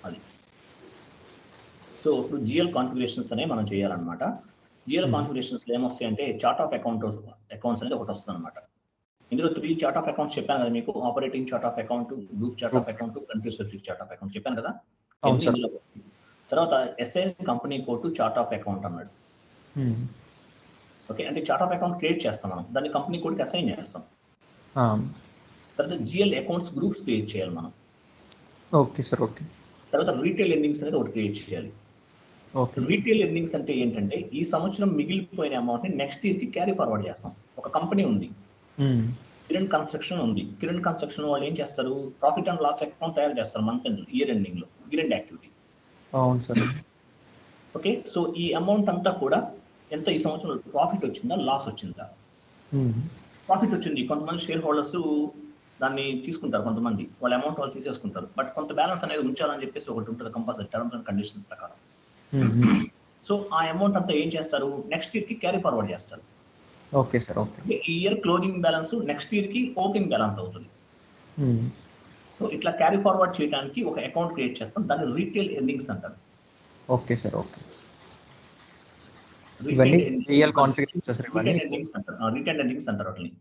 అది. సో ఇప్పుడు GL configurations అనేవి మనం చేయాలన్నమాట. జిఎల్ కాన్ఫిగరేషన్స్లో ఏమొస్తాయంటే చార్ట్ ఆఫ్ అకౌంట్స్ అనేది ఒకటి వస్తుంది అనమాట. ఇందులో 3 చార్ట్ ఆఫ్ అకౌంట్స్ చెప్పాను కదా మీకు. Operating chart of account, group chart of account, country specific chart of account చెప్పాను కదా. అవును సార్. ఇందులో తర్వాత assign company code to chart of account అన్నాడు. ఓకే, అంటే చార్ట్ ఆఫ్ అకౌంట్ క్రియేట్ చేస్తాం మనం, దాన్ని కంపెనీ కోడ్కి అసైన్ చేస్తాం. తర్వాత జిఎల్ అకౌంట్స్ గ్రూప్స్ క్రియేట్ చేయాలి మనం. Okay sir. ఓకే. తర్వాత రీటైల్ ఎర్నింగ్స్ అనేది ఒకటి క్రియేట్ చేయాలి. ఓకే. రీటైల్ ఎర్నింగ్స్ అంటే ఏంటంటే ఈ సంవత్సరం మిగిలిపోయిన అమౌంట్ని నెక్స్ట్ ఇయర్కి క్యారీ ఫార్వర్డ్ చేస్తాం. ఒక కంపెనీ ఉంది, కిరణ్ కన్స్ట్రక్షన్ ఉంది. కిరణ్ కన్స్ట్రక్షన్ వాళ్ళు ఏం చేస్తారు, ప్రాఫిట్ అండ్ లాస్ అకౌంట్ తయారు చేస్తారు మంత్ ఎండ్, ఇయర్ ఎండింగ్ లో, ఇయర్ ఎండ్ యాక్టివిటీ. అవును సార్. ఓకే, సో ఈ అమౌంట్ అంతా కూడా ఎంత ఈ సంవత్సరం ప్రాఫిట్ వచ్చిందా, లాస్ వచ్చిందా. ప్రాఫిట్ వచ్చింది, కొంతమంది షేర్ హోల్డర్స్ దాన్ని తీసుకుంటారు, కొంతమంది వాళ్ళ అమౌంట్ వాళ్ళు తీసేసుకుంటారు. బట్ కొంత బ్యాలెన్స్ అనేది ఉంచాలని చెప్పేసి ఒకటి ఉంటుంది కంపల్సరీ టర్మ్స్ అండ్ కండిషన్స్ ప్రకారం. సో ఆ అమౌంట్ అంతా ఏం చేస్తారు, నెక్స్ట్ ఇయర్ కి క్యారీ ఫార్వర్డ్ చేస్తారు. Okay sir. ఓకే. ఈ year closing balance next year కి ఓపెనింగ్ బ్యాలెన్స్ అవుతుంది. సో ఇట్లా క్యారీ ఫార్వర్డ్ చేయడానికి ఒక అకౌంట్ క్రియేట్ చేస్తాం, దాన్ని రీటైల్ ఎర్నింగ్స్ అంటారు. Okay sir. Okay. Retail earnings అంటారు వాటిని.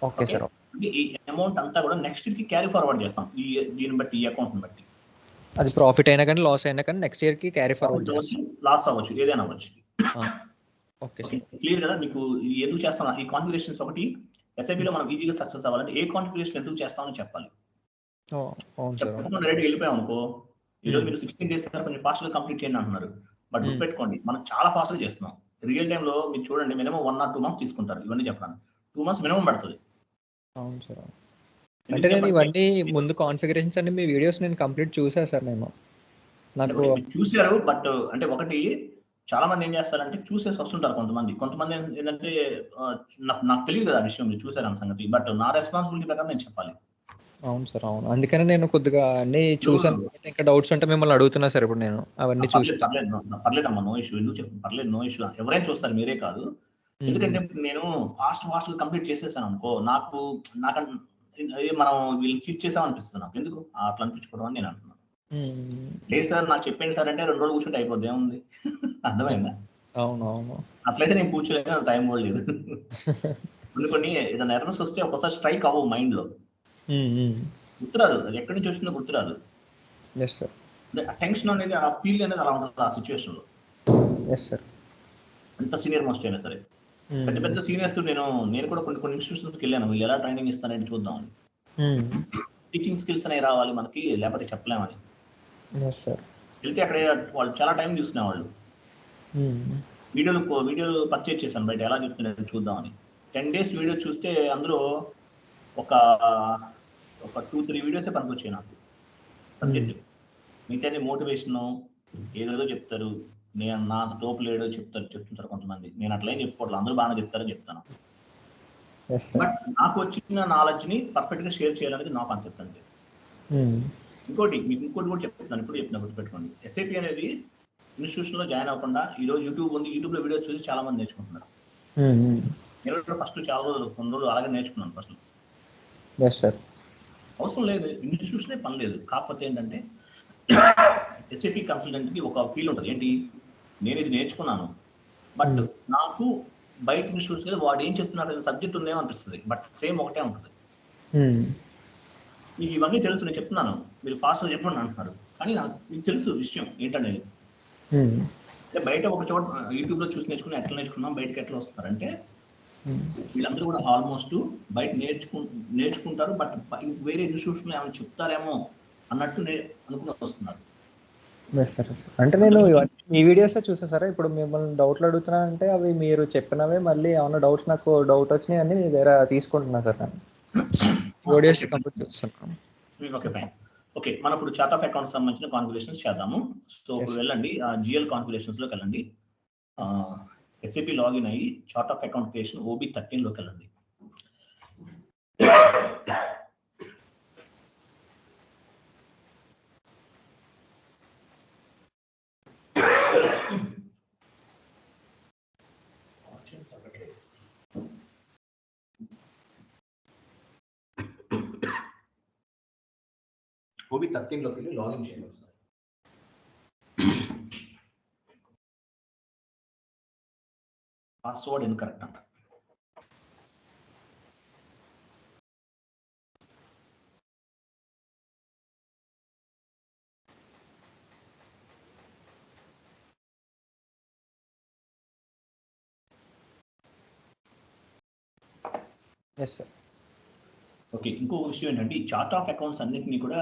Okay sir. ఈ అమౌంట్ అంతా కూడా నెక్స్ట్ ఇయర్ కి క్యారీ ఫార్వర్డ్ చేస్తాం, దీన్ని బట్టి, ఈ అకౌంట్ ని బట్టి. అది ప్రాఫిట్ అయినా కానీ లాస్ అయినా కానీ నెక్స్ట్ ఇయర్ కి క్యారీ ఫార్వర్డ్ అవ్వచ్చు, లాస్ అవ్వచ్చు, ఏదైనా అవ్వచ్చు. ఓకే. క్లియర్ కదా మీకు. ఎందుకు చేస్తాం ఈ కాన్ఫిగరేషన్స్? ఒకటి SAP లో మనం ఈజీగా సక్సెస్ అవ్వాలంటే ఏ కాన్ఫిగరేషన్ ఎందుకు చేస్తామని చెప్పాలి. చెప్పకుండా రెడీ వెళ్ళిపోయాం అనుకో, ఈరోజు మీరు 16 days కొంచెం ఫాస్ట్ గా కంప్లీట్ చేయండి అంటున్నారు. బట్ గుర్తుపెట్టుకోండి, మనం చాలా ఫాస్ట్ గా చేస్తున్నాం. రియల్ టైమ్ లో మీరు చూడండి, మినిమం 1 or 2 months తీసుకుంటారు ఇవన్నీ చెప్పడానికి. 2 months మినిమం పడుతుంది. అవును సార్. అంటే నేను ఇవన్నీ ముందు కాన్ఫిగరేషన్స్ అన్ని మీ వీడియోస్ నేను కంప్లీట్ చూసా సార్. నేను నాకు చూసారు, బట్ అంటే ఒకటి చాలా మంది ఏం చేస్తారంటే చూసేసి వస్తుంటారు. కొంతమంది ఏంటంటే నాకు తెలియదు కదా ఆ విషయం, మీరు చూసారు అన్న సంగతి. బట్ నా రెస్పాన్సిబిలిటీ ప్రకారం నేను చెప్పాలి. అవును సార్. అవును, అందుకనే నేను కొద్దిగా అన్ని చూసాను. ఇంకా డౌట్స్ ఉంటే మిమ్మల్ని అడుగుతున్నా సార్. ఇప్పుడు నేను అవన్నీ చూసి పర్లేదమ్మా, నో ఇష్యూ. ఎందుకు పర్లేదు, నో ఇష్యూ. ఎవరైనా చూస్తారు, మీరే కాదు. ఎందుకంటే నేను ఫాస్ట్ గా కంప్లీట్ చేసేసాను అనుకో, నాకు మనం వీళ్ళు చీట్ చేసాం అనిపిస్తుంది నాకు. ఎందుకు అట్లా అనిపించుకోవడం అని నేను అంటున్నాను. లేదు సార్ నాకు చెప్పండి సార్ అంటే 2 రోజులు కూర్చుంటే అయిపోద్ది, ఏముంది. అర్థమైందా? అవునవును. అట్లయితే నేను కూర్చోలేదు, నాకు టైం కూడా లేదు. కొన్ని ఏదైనా ఎర్రర్స్ వస్తే ఒకసారి స్ట్రైక్ అవ్వవు మైండ్ లో, గుర్తురాదు, అది ఎక్కడి నుంచి వచ్చిందో గుర్తురాదు. టెన్షన్ అనేది, ఆ ఫీల్ అనేది అలా ఉంటుంది ఆ సిచ్యువేషన్ లో. ఎంత సీనియర్ మోస్ట్ అయినా సరే, పెద్ద పెద్ద సీనియర్స్, నేను కూడా కొన్ని ఇన్స్టిట్యూషన్స్కి వెళ్ళాను, వీళ్ళు ఎలా ట్రైనింగ్ ఇస్తారని చూద్దామని. టీచింగ్ స్కిల్స్ అనేవి రావాలి మనకి, లేకపోతే చెప్పలేమని వెళ్తే అక్కడ వాళ్ళు చాలా టైం తీసుకునేవాళ్ళు. వీడియోలు పర్చేజ్ చేశాను బయట, ఎలా చెప్తున్నారు చూద్దామని. 10 days వీడియో చూస్తే అందులో ఒక 2-3 వీడియోసే పనికొచ్చాయి నాకు సబ్జెక్ట్. మిగతా మోటివేషన్ ఏదేదో చెప్తారు, నేను నా తోపు లేడో చెప్తుంటారు కొంతమంది. నేను అట్లా ఏం చెప్పుకోవట్లేదు, అందరూ బాగా చెప్తారని చెప్తాను. బట్ నాకు వచ్చిన నాలెడ్జ్ ని పర్ఫెక్ట్ గా షేర్ చేయాలనేది నా కాన్సెప్ట్ అంతే. మీకు ఇంకోటి కూడా చెప్తున్నాను, ఇప్పుడు చెప్తున్నా, గుర్తుపెట్టుకోండి. SAP అనేది ఇన్స్టిట్యూషన్ లో జాయిన్ అవ్వకుండా ఈ రోజు యూట్యూబ్ ఉంది, యూట్యూబ్ లో వీడియోస్ చూసి చాలా మంది నేర్చుకుంటున్నారు. నేను కూడా ఫస్ట్ చాలా రోజులు, కొన్ని రోజులు అలాగే నేర్చుకున్నాను ఫస్ట్. అవసరం లేదు, ఇన్స్టిట్యూషనే పని లేదు. కాకపోతే ఏంటంటే SAP కన్సల్టెంట్ కి ఒక ఫీల్ ఉంటుంది, ఏంటి, నేను ఇది నేర్చుకున్నాను, బట్ నాకు బయట ఇన్స్టిట్యూషన్ వాడు ఏం చెప్తున్నారు సబ్జెక్ట్ ఉందేమో అనిపిస్తుంది, బట్ సేమ్ ఒకటే ఉంటుంది. మీకు ఇవన్నీ తెలుసు, నేను చెప్తున్నాను, మీరు ఫాస్ట్గా చెప్పండి అంటున్నారు, కానీ మీకు తెలుసు విషయం ఏంటనేది. బయట ఒక చోట యూట్యూబ్ లో చూసి ఎట్లా నేర్చుకున్నాం, బయటకి ఎట్లా వస్తున్నారంటే వీళ్ళందరూ కూడా ఆల్మోస్ట్ బయట నేర్చుకుంటారు, బట్ వేరే ఇన్స్టిట్యూషన్ ఏమైనా చెప్తారేమో అన్నట్టు అనుకుని వస్తున్నారు. అంటే నేను ఈ వీడియోస్ చూసా సార్. ఇప్పుడు మిమ్మల్ని డౌట్లు అడుగుతున్నా అంటే అవి మీరు చెప్పినవే మళ్ళీ ఏమన్నా డౌట్స్, నాకు డౌట్ వచ్చినాయి అని వేరే తీసుకుంటున్నా సార్. నేను వీడియోస్ కంప్లీట్ చూస్తున్నాను. Okay fine. ఓకే, మనం ఇప్పుడు చార్ట్ ఆఫ్ అకౌంట్స్ సంబంధించిన కాన్ఫిగరేషన్స్ చేద్దాము. సో ఇప్పుడు వెళ్ళండి, GL కాన్ఫిగరేషన్స్ లోకి వెళ్ళండి. SAP లాగిన్ అయ్యి chart of account creation OB13 లోకి వెళ్ళండి. OB13 లోకి వెళ్ళి లాగిన్ చేయండి. పాస్వర్డ్ ఇన్కరెక్ట్ అంట. Yes sir. ఓకే, ఇంకో విషయం ఏంటంటే ఈ చార్ట్ ఆఫ్ అకౌంట్స్ అన్నిటినీ కూడా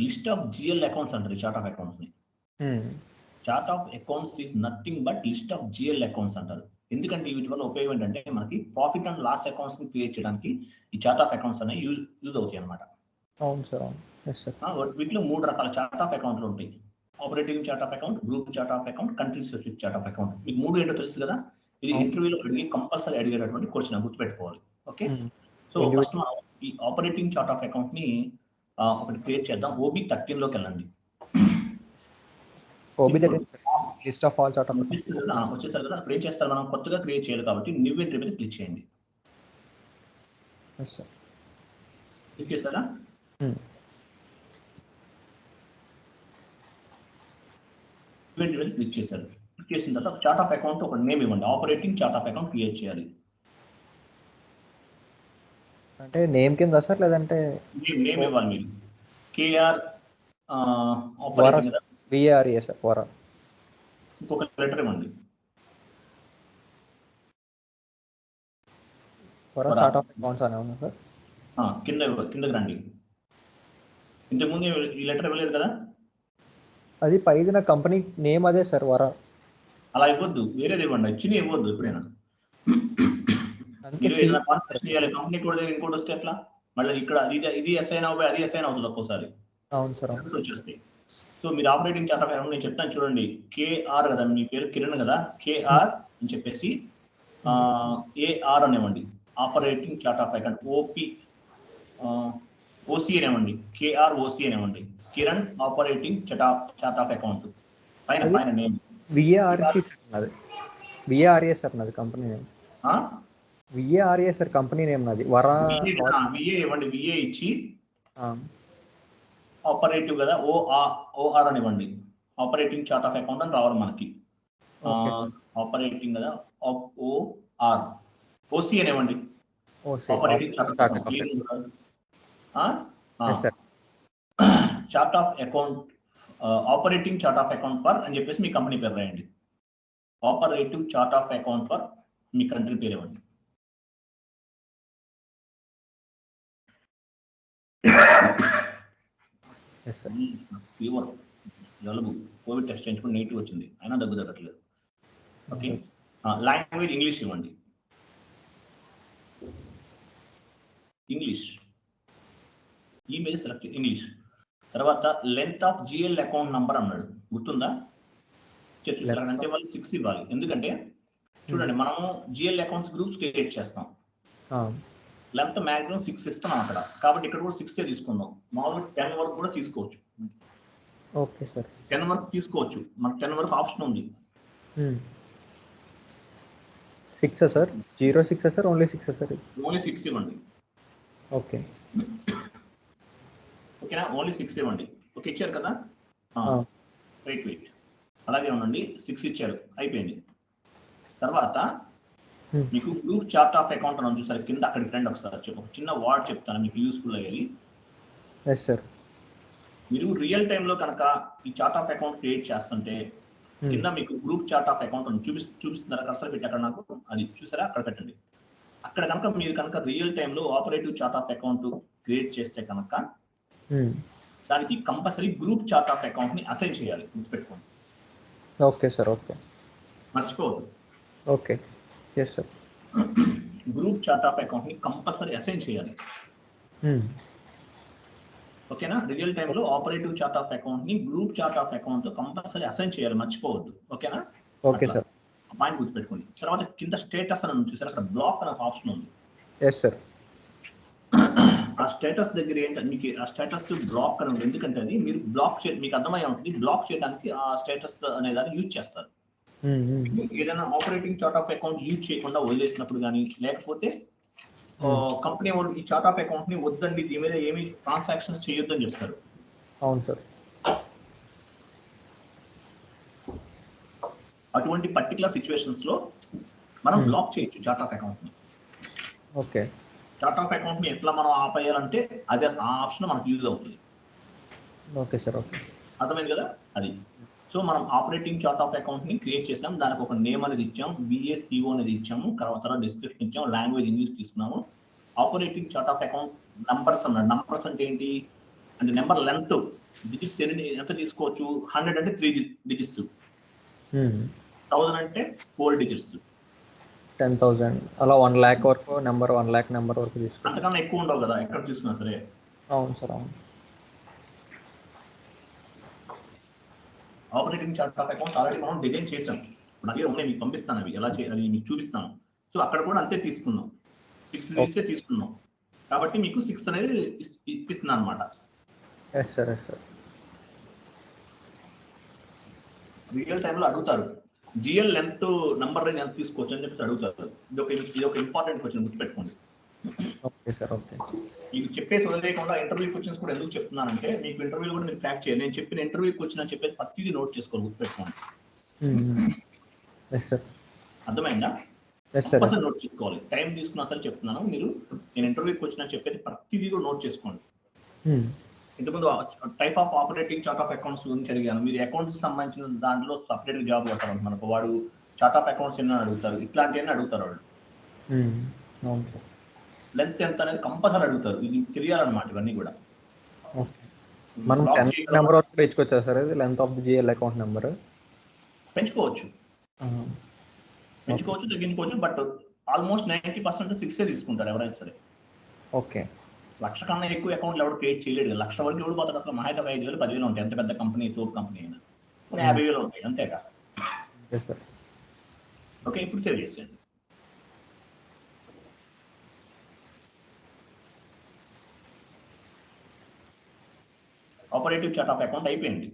లిస్ట్ ఆఫ్ జిఎల్ అకౌంట్స్ అంటారు. చార్ట్ ఆఫ్ అకౌంట్స్ని chart of accounts is nothing but list of GL accounts అంటారు. ఎందుకంటే వీటి వల్ల ఉపయోగం ఏంటంటే మనకి ప్రాఫిట్ అండ్ లాస్ అకౌంట్స్ ని క్రియేట్ చేయడానికి ఈ చార్ట్ ఆఫ్ అకౌంట్స్ అనేవి యూజ్ అవుతాయి అనమాట. అవును సార్, అవును. Yes sir. వీటిలో 3 రకాల చార్ట్ ఆఫ్ అకౌంట్లు ఉంటాయి. Operating chart of account, group chart of account, country specific chart of account. మీకు 3 ఏంటో తెలుసు కదా. ఇది ఇంటర్వ్యూలో అడిగి కంపల్సరీ అడిగేటటువంటి క్వశ్చన్, గుర్తుపెట్టుకోవాలి. ఓకే, సో ఫస్ట్ మనం ఈ ఆపరేటింగ్ చార్ట్ ఆఫ్ అకౌంట్ ని ఒకటి క్రియేట్ చేద్దాం. OB13 లోకి వెళ్ళండి. List of all chart of వచ్చేసారు కదా. అప్పుడు ఏం చేస్తారు, మనం కొత్తగా క్రియేట్ చేయాలి కాబట్టి న్యూ ఎంట్రీ మీద క్లిక్ చేయండి. క్లిక్ చేశారా? న్యూ ఎంట్రీ మీద క్లిక్ చేశారు. క్లిక్ చేసిన తర్వాత చార్ట్ ఆఫ్ అకౌంట్ ఒక నేమ్ ఇవ్వండి. Operating chart of account create చేయాలి. అంటే నేమ్ కింద సార్, లేదంటే నేమ్ ఇవ్వాలి మీరు. KR operating VARA sir. Vara ఇంకొక లెటర్ ఇవ్వండి. చార్ట్ ఆఫ్ అకౌంట్స్ అనే ఉంది సార్. కిందకి రండి. ఇంతకుముందు ఈ లెటర్ ఇవ్వలేదు కదా. అది పైన కంపెనీ నేమ్ అదే సార్, వరా. అలా ఇవ్వద్దు, వేరేది ఇవ్వండి. ఇచ్చిన ఇవ్వద్దు ఎప్పుడైనా. కంపెనీ కూడా ఇంకోటి వస్తే ఎట్లా, మళ్ళీ ఇక్కడ ఇది అసైన్ అవుతాయి, అది అసైన్ అవుతుంది ఒక్కోసారి. అవును సార్. వచ్చేస్తాయి. సో మీరు ఆపరేటింగ్ చార్ట్ ఆఫ్ అకౌంట్ నేను చెప్తాను చూడండి. KR కదా, మీ పేరు కిరణ్ కదా. KR అని చెప్పేసి AR అనేవ్వండి. Operating chart of account. OC అనేవ్వండి. KR OC అనేవ్వండి. Kiran operating chart of account. పైన నేమ్ VARA సార్ నాది company name. VARA sir company name నాది. వరా VA ఇవ్వండి. VA ఇచ్చి ఆపరేటివ్ కదా, OR అని ఇవ్వండి. ఆపరేటింగ్ చార్ట్ ఆఫ్ అకౌంట్ అని రావాలి మనకి. ఆపరేటింగ్ కదా, OR OC అని ఇవ్వండి. Operating chart of account operating chart of account for అని చెప్పేసి మీ కంపెనీ పేరు రాయండి. Operative chart of account for me country పేరు ఇవ్వండి. ఫీవర్, జలుబు, కోవిడ్ టెస్ట్ చేయించుకుని నెగిటివ్ వచ్చింది, అయినా దగ్గు తగ్గట్లేదు. ఓకే, లాంగ్వేజ్ ఇంగ్లీష్ ఇవ్వండి. ఇంగ్లీష్. Email select English. తర్వాత length of GL account number అన్నాడు, గుర్తుందా? చూసారా? అంటే వాళ్ళు 6 ఇవ్వాలి. ఎందుకంటే చూడండి, మనము GL అకౌంట్స్ గ్రూప్స్ క్రియేట్ చేస్తాం. లెంత్ మ్యాక్సిమం 6 ఇస్తున్నాం అక్కడ, కాబట్టి ఇక్కడ కూడా 6 తీసుకుందాం. మామూలుగా 10 వరకు కూడా తీసుకోవచ్చు. ఓకే సార్, 10 వరకు తీసుకోవచ్చు, మనకు 10 వరకు ఆప్షన్ ఉంది. 6 sir, 06 sir, only 6 sir? Only 6 ఇవ్వండి. ఓకే, ఓకేనా? ఓన్లీ 6 ఇవ్వండి. ఓకే, ఇచ్చారు కదా. వెయిట్ అలాగే ఉండండి. 6 ఇచ్చారు, అయిపోయింది. తర్వాత మీకు గ్రూప్ చార్ట్ ఆఫ్ అకౌంట్ అని చూసారు కింద, అక్కడికి రండి ఒకసారి. ఒక చిన్న వర్డ్ చెప్తాను, మీకు యూస్ఫుల్ అయ్యేది. Yes sir. మీరు రియల్ టైంలో కనుక ఈ చార్ట్ ఆఫ్ అకౌంట్ క్రియేట్ చేస్తుంటే కింద మీకు గ్రూప్ చార్ట్ ఆఫ్ అకౌంట్ అని చూపిస్తున్నారా? కర్సర్ పెట్టి అక్కడ నాకు అది చూసారా, అక్కడ పెట్టండి. అక్కడ కనుక మీరు కనుక రియల్ టైంలో operative chart of account create చేస్తే కనుక దానికి compulsory group chart of account ని అసైన్ చేయాలి, గుర్తుపెట్టుకోండి. ఓకే సార్, ఓకే, మర్చిపోవద్దు. Okay, yes sir. Group chart of account ని కంపల్సరీ అసైన్ చేయాలి. ఓకేనా? రియల్ టైంలో ఆపరేటివ్ చార్ట్ ఆఫ్ అకౌంట్ ని గ్రూప్ చార్ట్ ఆఫ్ అకౌంట్ తో కంపల్సరీ అసైన్ చేయాలి, మర్చిపోవద్దు. ఓకేనా? Okay sir. పాయింట్ గుర్తుపెట్టుకోండి. తర్వాత కింద స్టేటస్ అని చూసారు, అక్కడ బ్లాక్ అనే ఆప్షన్ ఉంది. Yes sir. ఆ స్టేటస్ దగ్గర ఏంటంటే మీకు ఆ స్టేటస్ బ్లాక్ అని ఉంది. ఎందుకంటే అది మీరు బ్లాక్ మీకు అర్థమై ఉంటుంది, బ్లాక్ చేయడానికి ఆ స్టేటస్ అనే దాన్ని యూజ్ చేస్తారు. ఏదైనా operating chart of account use చేయకుండా వదిలేసినప్పుడు కానీ, లేకపోతే కంపెనీ వాళ్ళు ఈ చార్ట్ ఆఫ్ అకౌంట్ ని వద్దండి, దీని మీద ఏమి ట్రాన్సాక్షన్స్ చేయొద్దని చెప్తారు. అవును సార్. అటువంటి పర్టికులర్ సిచ్యువేషన్స్ లో మనం బ్లాక్ చేయొచ్చు చార్ట్ ఆఫ్ అకౌంట్ని. ఓకే. చార్ట్ ఆఫ్ అకౌంట్ని ఎట్లా మనం ఆపేయాలంటే అదే ఆ ఆప్షన్ మనకు యూజ్ అవుతుంది. Okay sir. ఓకే. అర్థమైంది కదా అది. సో మనం ఆపరేటింగ్ చార్ట్ ఆఫ్ అకౌంట్ని క్రియేట్ చేసాం, దానికి ఒక నేమ్ అనేది ఇచ్చాం, బిఎస్సిఓ అనేది ఇచ్చాము, తర్వాత డిస్క్రిప్షన్ ఇచ్చాము, లాంగ్వేజ్ ఇంగ్లీష్ తీసుకున్నాము. Operating chart of account numbers అన్నాడు. నంబర్స్ అంటే ఏంటి అంటే నెంబర్ లెంత్ డిజిట్స్ ఎంత తీసుకోవచ్చు. 100 అంటే 3 డిజిట్స్, 1000 అంటే 4 డిజిట్స్, 10,000 అలా 1 lakh వరకు నెంబర్ 1 lakh నెంబర్ వరకు తీసుకోవచ్చు. అంతకన్నా ఎక్కువ ఉండవు కదా ఎక్కడ చూసినా సరే. అవును సార్. అవును. Operating chart of accounts already మనం డిజైన్ చేసాం. అలాగే ఉన్నాయి, మీకు పంపిస్తాను, అవి ఎలా చేయాలి మీకు చూపిస్తాను. సో అక్కడ కూడా అంతే తీసుకున్నాం, 6 డిజిట్సే తీసుకున్నాం కాబట్టి మీకు 6 అనేది ఇప్పిస్తున్నాను అనమాట. Yes sir. Yes sir. Real టైంలో అడుగుతారు జిఎల్ లెంత్ నంబర్ రేంజ్ ఎంత తీసుకోవచ్చు అని చెప్పేసి అడుగుతారు. ఇది ఒక ఇంపార్టెంట్ క్వశ్చన్, గుర్తుపెట్టుకోండి. Okay sir. ఓకే. మీకు చెప్పేసి వదిలేయకుండా ఇంటర్వ్యూ క్వశ్చన్స్ కూడా ఎందుకు చెప్తున్నానంటే మీకు ఇంటర్వ్యూలు కూడా మీరు క్రాక్ చేయాలి. నేను చెప్పిన ఇంటర్వ్యూ క్వశ్చన్ అని చెప్పేసి ప్రతిదీ నోట్ చేసుకోవాలి, గుర్తుపెట్టుకోండి. Yes sir. అర్థమైందా? అసలు నోట్ చేసుకోవాలి. టైం తీసుకున్నా సరే చెప్తున్నాను, మీరు నేను ఇంటర్వ్యూ క్వశ్చన్ అని చెప్పేసి ప్రతిదీ కూడా నోట్ చేసుకోండి. ఇంతకుముందు type of operating chart of accounts గురించి అడిగాను. మీరు అకౌంట్స్ సంబంధించిన దాంట్లో సపరేట్ జాబ్ కొట్టాలి మనకు. వాడు చార్ట్ ఆఫ్ అకౌంట్స్ ఎన్నో అడుగుతారు, ఇట్లాంటివన్నీ అడుగుతారు వాళ్ళు. లెంత్ ఎంత అనేది కంపల్సరీ అడుగుతారు, ఇది తెలియాలన్నమాట ఇవన్నీ కూడా. మనం 10 నెంబర్ వరకు తెచ్చుకోవచ్చా సార్? ఇది length of the GL account number పెంచుకోవచ్చు, తగ్గించుకోవచ్చు. బట్ ఆల్మోస్ట్ 90% 6 తీసుకుంటారు ఎవరైనా సరే. ఓకే. 1,00,000 కన్నా ఎక్కువ అకౌంట్లు ఎవరు క్రియేట్ చేయలేడు. 1,00,000 వరకు ఎవరు పోతారు అసలు? మహా 5,000 10,000 ఉంటాయి, ఎంత పెద్ద కంపెనీ తోపు కంపెనీ అయినా 50,000 ఉంటాయి అంతేగా. ఓకే, ఇప్పుడు సేవ్ చేసేయండి. ఆపరేటివ్ చార్ట్ ఆఫ్ అకౌంట్ అయిపోయింది.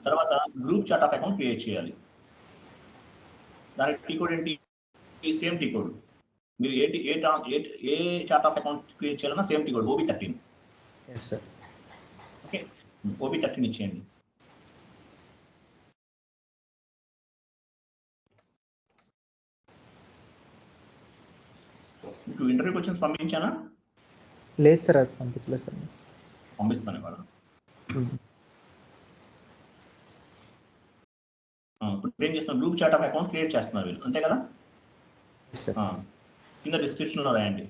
తర్వాత group chart of account create చేయాలి. దానికి టీ కోడ్ ఏంటి? Same T code. మీరు ఏ చార్ట్ ఆఫ్ అకౌంట్ క్రియేట్ చేయాలన్నా same T code, OB13. Okay, OB13 ఇచ్చేయండి. మీకు ఇంటర్వ్యూ క్వశ్చన్స్ పంపించానా? లేదు సార్, అది పంపించలేదు సార్. పంపిస్తాను ఇవాళ. ఇప్పుడు ఏం చేస్తున్నారు? Group chart of account create చేస్తున్నారు వీళ్ళు, అంతే కదా? కింద డిస్క్రిప్షన్లో రాయండి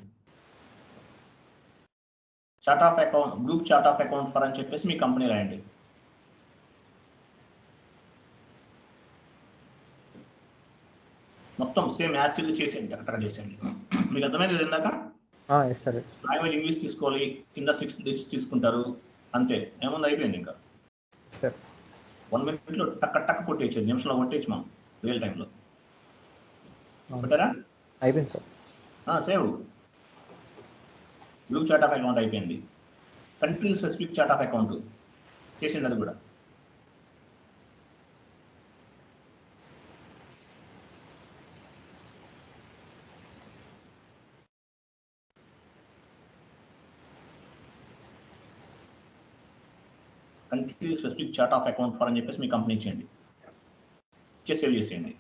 chart of account, group chart of account for అని చెప్పేసి మీ కంపెనీ రాయండి. మొత్తం సేమ్ యాక్చువల్ చేసేయండి, కరెక్ట్గా చేసేయండి. మీకు అర్థమైంది ఇందాక? లాంగ్వేజ్ ఇంగ్లీష్ తీసుకోవాలి, కింద 6 డిజిట్స్ తీసుకుంటారు, అంతే. ఏముంది, అయిపోయింది. ఇంకా 1 minute టక్ కొట్టేయచ్చు, నిమిషంలో కొట్టేయచ్చు మనం రియల్ టైంలో. కొట్టారా? అయిపోయింది sir. Save. Group chart of account అయిపోయింది. Country specific chart of account చేసింది, అది కూడా. Country specific chart of account for అని చెప్పేసి మీ కంపెనీ ఇచ్చేయండి, సేవ్ చేసేయండి.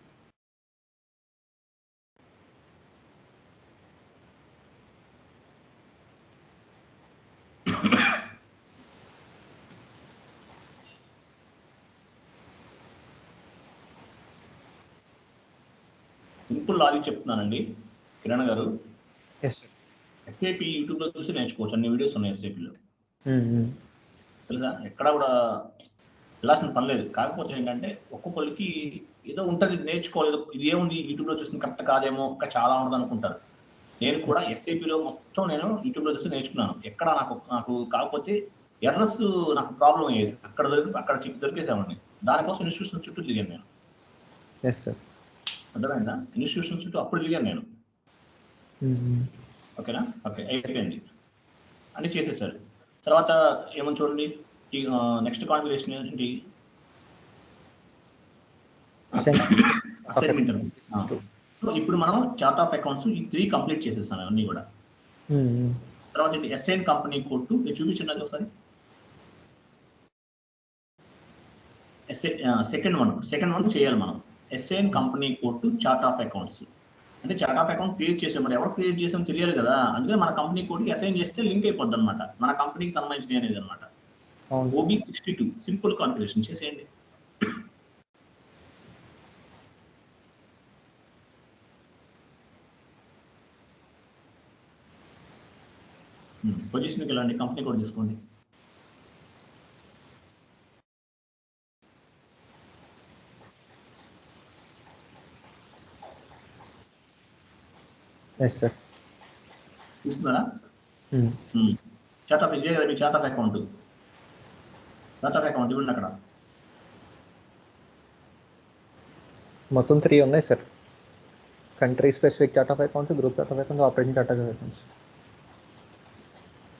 సింపుల్ లాజిక్ చెప్తున్నానండి కిరణ్ గారు. SAP యూట్యూబ్లో చూసి నేర్చుకోవచ్చు, అన్ని వీడియోస్ ఉన్నాయి SAPలో, తెలుసా? ఎక్కడ కూడా వెళ్ళాల్సిన పని లేదు. కాకపోతే ఏంటంటే ఒక్కొక్కరికి ఏదో ఉంటుంది నేర్చుకోలేదు, ఇది ఏముంది యూట్యూబ్లో చూసిన కరెక్ట్ కాదేమో, ఇంకా చాలా ఉండదు అనుకుంటారు. నేను కూడా SAPలో మొత్తం నేను యూట్యూబ్లో చూసి నేర్చుకున్నాను. ఎక్కడ నాకు కాకపోతే ఎర్రర్స్ నాకు ప్రాబ్లం అయ్యేది, అక్కడ దొరికేసేవాడిని. దానికోసం ఇన్స్టిట్యూషన్ చుట్టూ తిరిగాను నేను. అర్థమైందా? ఇన్స్టిట్యూషన్ చుట్టూ అప్పుడు తిరిగాను నేను. ఓకేనా? ఓకే, అయిపోయింది, అన్ని చేసేసారు. తర్వాత ఏమని చూడండి, నెక్స్ట్ కాన్ఫిగరేషన్ ఏంటి? అసైన్మెంట్. ఇప్పుడు మనం చార్ట్ ఆఫ్ అకౌంట్స్ ఈ 3 కంప్లీట్ చేసేసాను అన్నీ కూడా. తర్వాత ఇది అసైన్ కంపెనీ కోడ్ 2 చూపించండి ఒకసారి. సెకండ్ వన్ చేయాలి మనం. Assign company code to chart of accounts. అంటే చార్ట్ ఆఫ్ అకౌంట్ క్రియేట్ చేసాం, ఎవరు క్రియేట్ చేసాం తెలియాలి కదా, అందుకే మన కంపెనీ కోడ్కి అసైన్ చేస్తే లింక్ అయిపోద్ది అనమాట, మన కంపెనీకి సంబంధించిన అనేది అనమాట. OB62 సింపుల్ కాన్ఫిగరేషన్ చేసేయండి. పొజిషన్కి వెళ్ళండి, కంపెనీ కోడ్ తీసుకోండి. చూస్తున్నారా? చార్ట్ ఆఫ్ ఇదే కదా మీ చార్ట్ ఆఫ్ అకౌంట్. ఇవ్వండి అక్కడ. మొత్తం 3 ఉన్నాయి sir. Country specific chart of accounts, group chart of accounts, operating chart of accounts.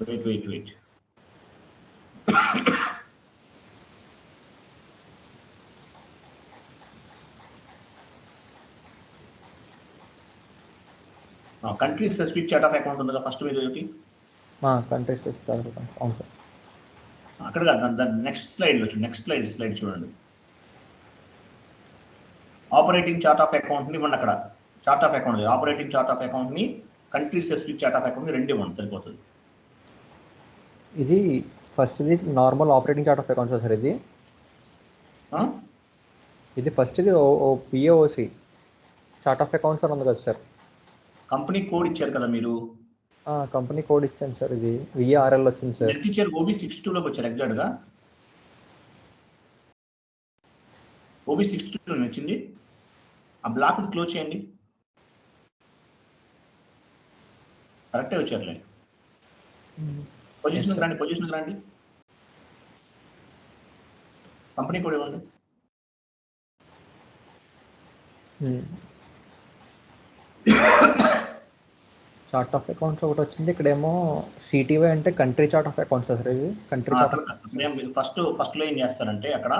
Wait country specific chart of account ఉంది కదా ఫస్ట్ మీద ఒకటి. Country specific chart of accounts, అవును సార్. అక్కడ కాదు, నెక్స్ట్ స్లైడ్ చూడండి. ఆపరేటింగ్ చార్ట్ ఆఫ్ అకౌంట్ని ఇవ్వండి అక్కడ. Chart of account, operating chart of అకౌంట్ని, కంట్రీ స్పెసిఫిక్ చార్ట్ ఆఫ్ అకౌంట్ని రెండు ఇవ్వండి సరిపోతుంది. ఇది ఫస్ట్ది normal operating chart of accounts sir. ఇది ఫస్ట్ది POC చార్ట్ ఆఫ్ అకౌంట్స్ అని ఉంది కదా సార్. కంపెనీ కోడ్ ఇచ్చారు కదా మీరు. కంపెనీ కోడ్ ఇచ్చాను సార్. ఇది VARL వచ్చింది సార్. ఎంత ఇచ్చారు? OB62లోకి వచ్చారు ఎగ్జాక్ట్గా. OB62 వచ్చింది. ఆ బ్లాక్ క్లోజ్ చేయండి. కరెక్టే వచ్చారులే. పొజిషన్కి రండి. కంపెనీ కోడ్ ఇవ్వండి. చార్ట్ ఆఫ్ అకౌంట్స్ ఒకటి వచ్చింది. ఇక్కడేమో CTY అంటే country chart of accounts sir. ఇది కంట్రీ చార్ట్ ఫస్ట్లో ఏం చేస్తారంటే అక్కడ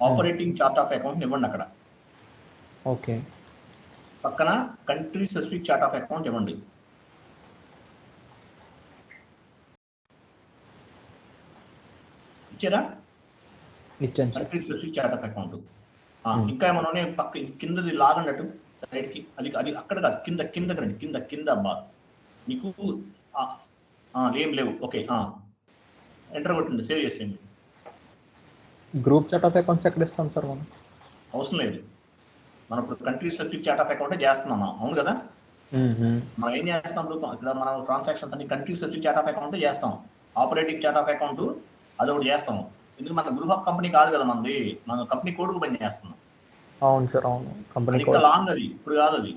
ఆపరేటింగ్ చార్ట్ ఆఫ్ అకౌంట్ ఇవ్వండి అక్కడ. ఓకే. పక్కన country specific chart of account ఇవ్వండి. ఇచ్చారా? ఇచ్చాను. Country specific chart of account. ఇంకా ఏమన్నా పక్క కిందది లాగండట్టు సైడ్కి. అది అక్కడ కాదు, కిందకి రండి. కింద అబ్బా మీకు ఏం లేవు. ఓకే, ఎంటర్ కొట్టండి, సేవ్ చేసేయండి. గ్రూప్ చార్ట్ ఆఫ్ అకౌంట్స్ ఎక్కడ ఇస్తాం సార్ మనం? అవసరం లేదు, మనం ఇప్పుడు కంట్రీ స్పెసిఫిక్ చార్ట్ ఆఫ్ అకౌంటే చేస్తున్నాం. అవును కదా. మనం ఏం చేస్తాం ఇక్కడ, మనం ట్రాన్సాక్షన్స్ అన్ని కంట్రీ స్పెసిఫిక్ చార్ట్ ఆఫ్ అకౌంటే చేస్తాం. ఆపరేటింగ్ చార్ట్ ఆఫ్ అకౌంట్ అదొకటి చేస్తాం. ఎందుకంటే మన గ్రూప్ ఆఫ్ కంపెనీ కాదు కదా మనది, మనం కంపెనీ కోడ్కు పని చేస్తున్నాం. అవును సార్, అవును. కంపెనీ కోడ్ లాంగ్, అది ఇప్పుడు కాదు. అది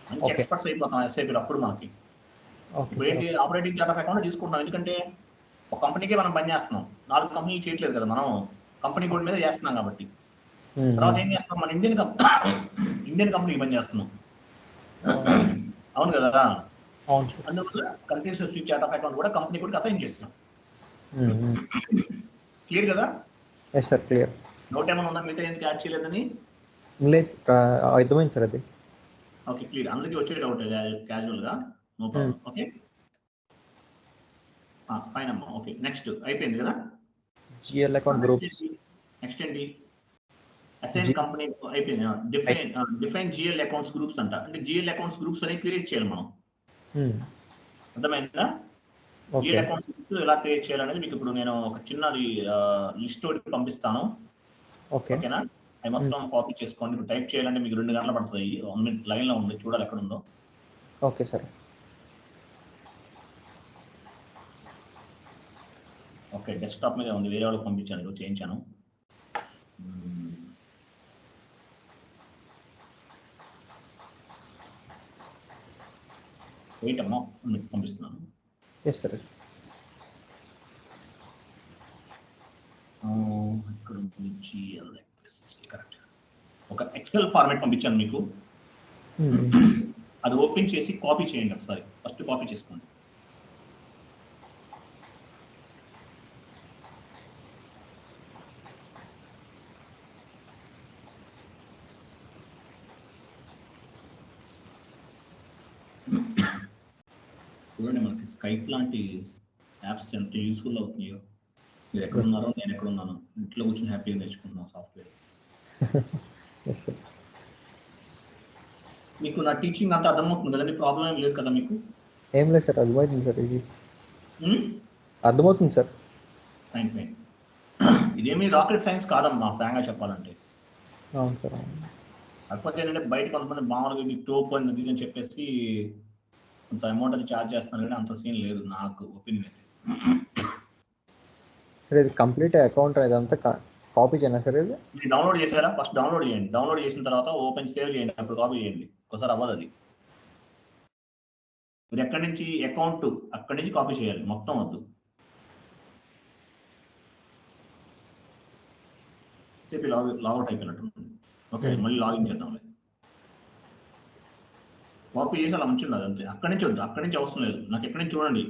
మంచి ఓకే. ఎక్స్పర్ట్స్ అయిపోతాం SAPలో అప్పుడు మనకి. ఇప్పుడు ఏంటి, ఆపరేటింగ్ చార్ట్ ఆఫ్ అకౌంట్ తీసుకుంటాం. ఎందుకంటే ఒక కంపెనీకే మనం పని చేస్తున్నాం, 4 కంపెనీలు చేయట్లేదు కదా, మనం కంపెనీ కోడ్ మీద చేస్తున్నాం కాబట్టి. తర్వాత ఏం చేస్తాం, మన ఇండియన్ కంపెనీకి పని చేస్తున్నాం. అవును కదా. అందువల్ల country specific chart of account కూడా కంపెనీ కోడ్కి అసైన్ చేస్తాం. క్లియర్ కదా? Yes sir, clear. డౌట్ ఏమైనా ఉందా మిగతా ఎందుకు యాడ్ చేయలేదని? లేదు, అర్థమైంది సార్ అది. Okay, clear. అందరికీ వచ్చే డౌట్ క్యాజువల్గా, నో ప్రాబ్లం. ఓకే, ఫైన్ అమ్మా. ఓకే, నెక్స్ట్ అయిపోయింది కదా. GL account group. నెక్స్ట్ ఏంటి? అసైన్ కంపెనీ అయిపోయింది. డిఫైన్ GL అకౌంట్స్ గ్రూప్స్ అంట. అంటే GL అకౌంట్స్ గ్రూప్స్ అనేవి క్రియేట్ చేయాలి మనం. అర్థమైందా? GL అకౌంట్స్ గ్రూప్స్ ఎలా క్రియేట్ చేయాలనేది మీకు ఇప్పుడు నేను ఒక చిన్న లిస్ట్ ఒకటి పంపిస్తాను. ఓకేనా? అవి మొత్తం కాపీ చేసుకోండి. ఇప్పుడు టైప్ చేయాలంటే మీకు 2 గంటలు పడుతుంది. 1 మినిట్ లైన్లో ఉంది, చూడాలి ఎక్కడ ఉందో. Okay sir. ఓకే, డెస్క్టాప్ మీద ఉంది, వేరే వాళ్ళకి పంపించాను, చేయించాను. వెయిట్ అమ్మా, మీకు పంపిస్తున్నాను. Yes sir. ఇక్కడ కరెక్ట్. ఒక ఎక్సెల్ ఫార్మాట్ పంపించాను మీకు, అది ఓపెన్ చేసి కాపీ చేయండి ఒకసారి. ఫస్ట్ కాపీ చేసుకోండి. చూడండి, మనకి స్కైప్ లాంటి యాప్స్ ఎంత యూస్ఫుల్ అవుతున్నాయో. మీరు ఎక్కడున్నారో నేను ఎక్కడున్నాను, ఇంట్లో కూర్చొని హ్యాపీగా నేర్చుకుంటున్నాను సాఫ్ట్వేర్. Yes sir. మీకు నా టీచింగ్ అంతా అర్థమవుతుంది కదండి, ప్రాబ్లం ఏం లేదు కదా మీకు? ఏం లేదు సార్, అర్థమవుతుంది సార్, ఇది ఉమ్? అర్థమవుతుంది సార్. Fine fine. ఇదేమీ రాకెట్ సైన్స్ కాదమ్మా ఫ్రాంక్గా చెప్పాలంటే. అవును సార్, అవును. కాకపోతే ఏంటంటే బయట కొంతమంది మామూలుగా మీకు టోప్ అని అని చెప్పేసి కొంత అమౌంట్ అది ఛార్జ్ చేస్తున్నారు, కానీ అంత సీన్ లేదు నాకు ఒపీనియన్ అయితే. సార్ ఇది కంప్లీట్ అకౌంట్ ఇదంతా కాపీ చేయనా సార్ ఇది? మీరు డౌన్లోడ్ చేశారా? ఫస్ట్ డౌన్లోడ్ చేయండి, డౌన్లోడ్ చేసిన తర్వాత ఓపెన్ సేవ్ చేయండి, అప్పుడు కాపీ చేయండి. ఒకసారి అవ్వదు అది. మీరు ఎక్కడి నుంచి అకౌంట్ అక్కడి నుంచి కాపీ చేయాలి, మొత్తం వద్దు. సేపీ లాగౌట్ అయిపోయినట్టు. ఓకే, మళ్ళీ లాగిన్ చేద్దాంలే. కాపీ చేసి అలా ఉంచుండదు అంతే, అక్కడి నుంచి వద్దు, అక్కడి నుంచి అవసరం లేదు. నాకు ఎక్కడి నుంచి చూడండి,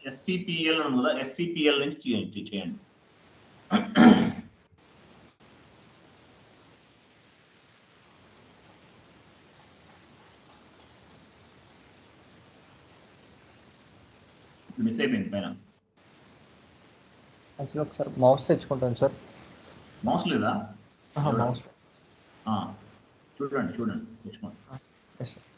ఎస్సిపిఎల్ అని కదా, ఎస్సిపిఎల్ నుంచి చేయండి. మిస్ అయిపోయింది పైన. యాక్చువల్లీ ఒకసారి మౌస్ తెచ్చుకుంటాను సార్. మౌస్ లేదా? మౌస్ చూడండి తెచ్చుకోండి. Yes sir.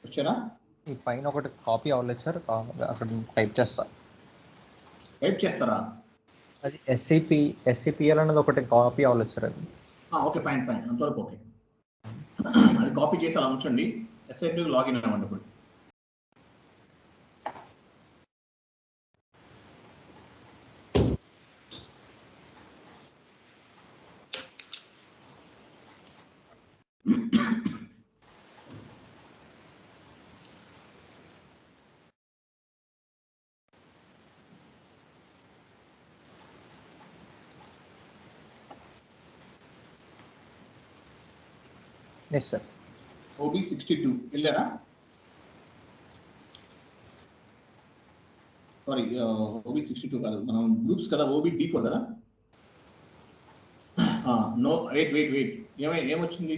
వచ్చారా? ఈ పైన ఒకటి కాపీ అవ్వలేదు సార్, అక్కడ టైప్ చేస్తా. టైప్ చేస్తారా? అది ఎస్సిపిఎల్ అనేది ఒకటి కాపీ అవ్వలేదు సార్ అది. ఓకే ఫైన్ అంతవరకు ఓకే. అది కాపీ చేసి అలా ఉంచండి. ఎస్ఐపి లాగిన్ అవ్వండి ఇప్పుడు. Yes sir. OB62 వెళ్ళారా? సారీ, OB62 కాదు, మనం గ్రూప్స్ కదా, OB D4 కదా. నో వెయిట్, ఏమొచ్చింది?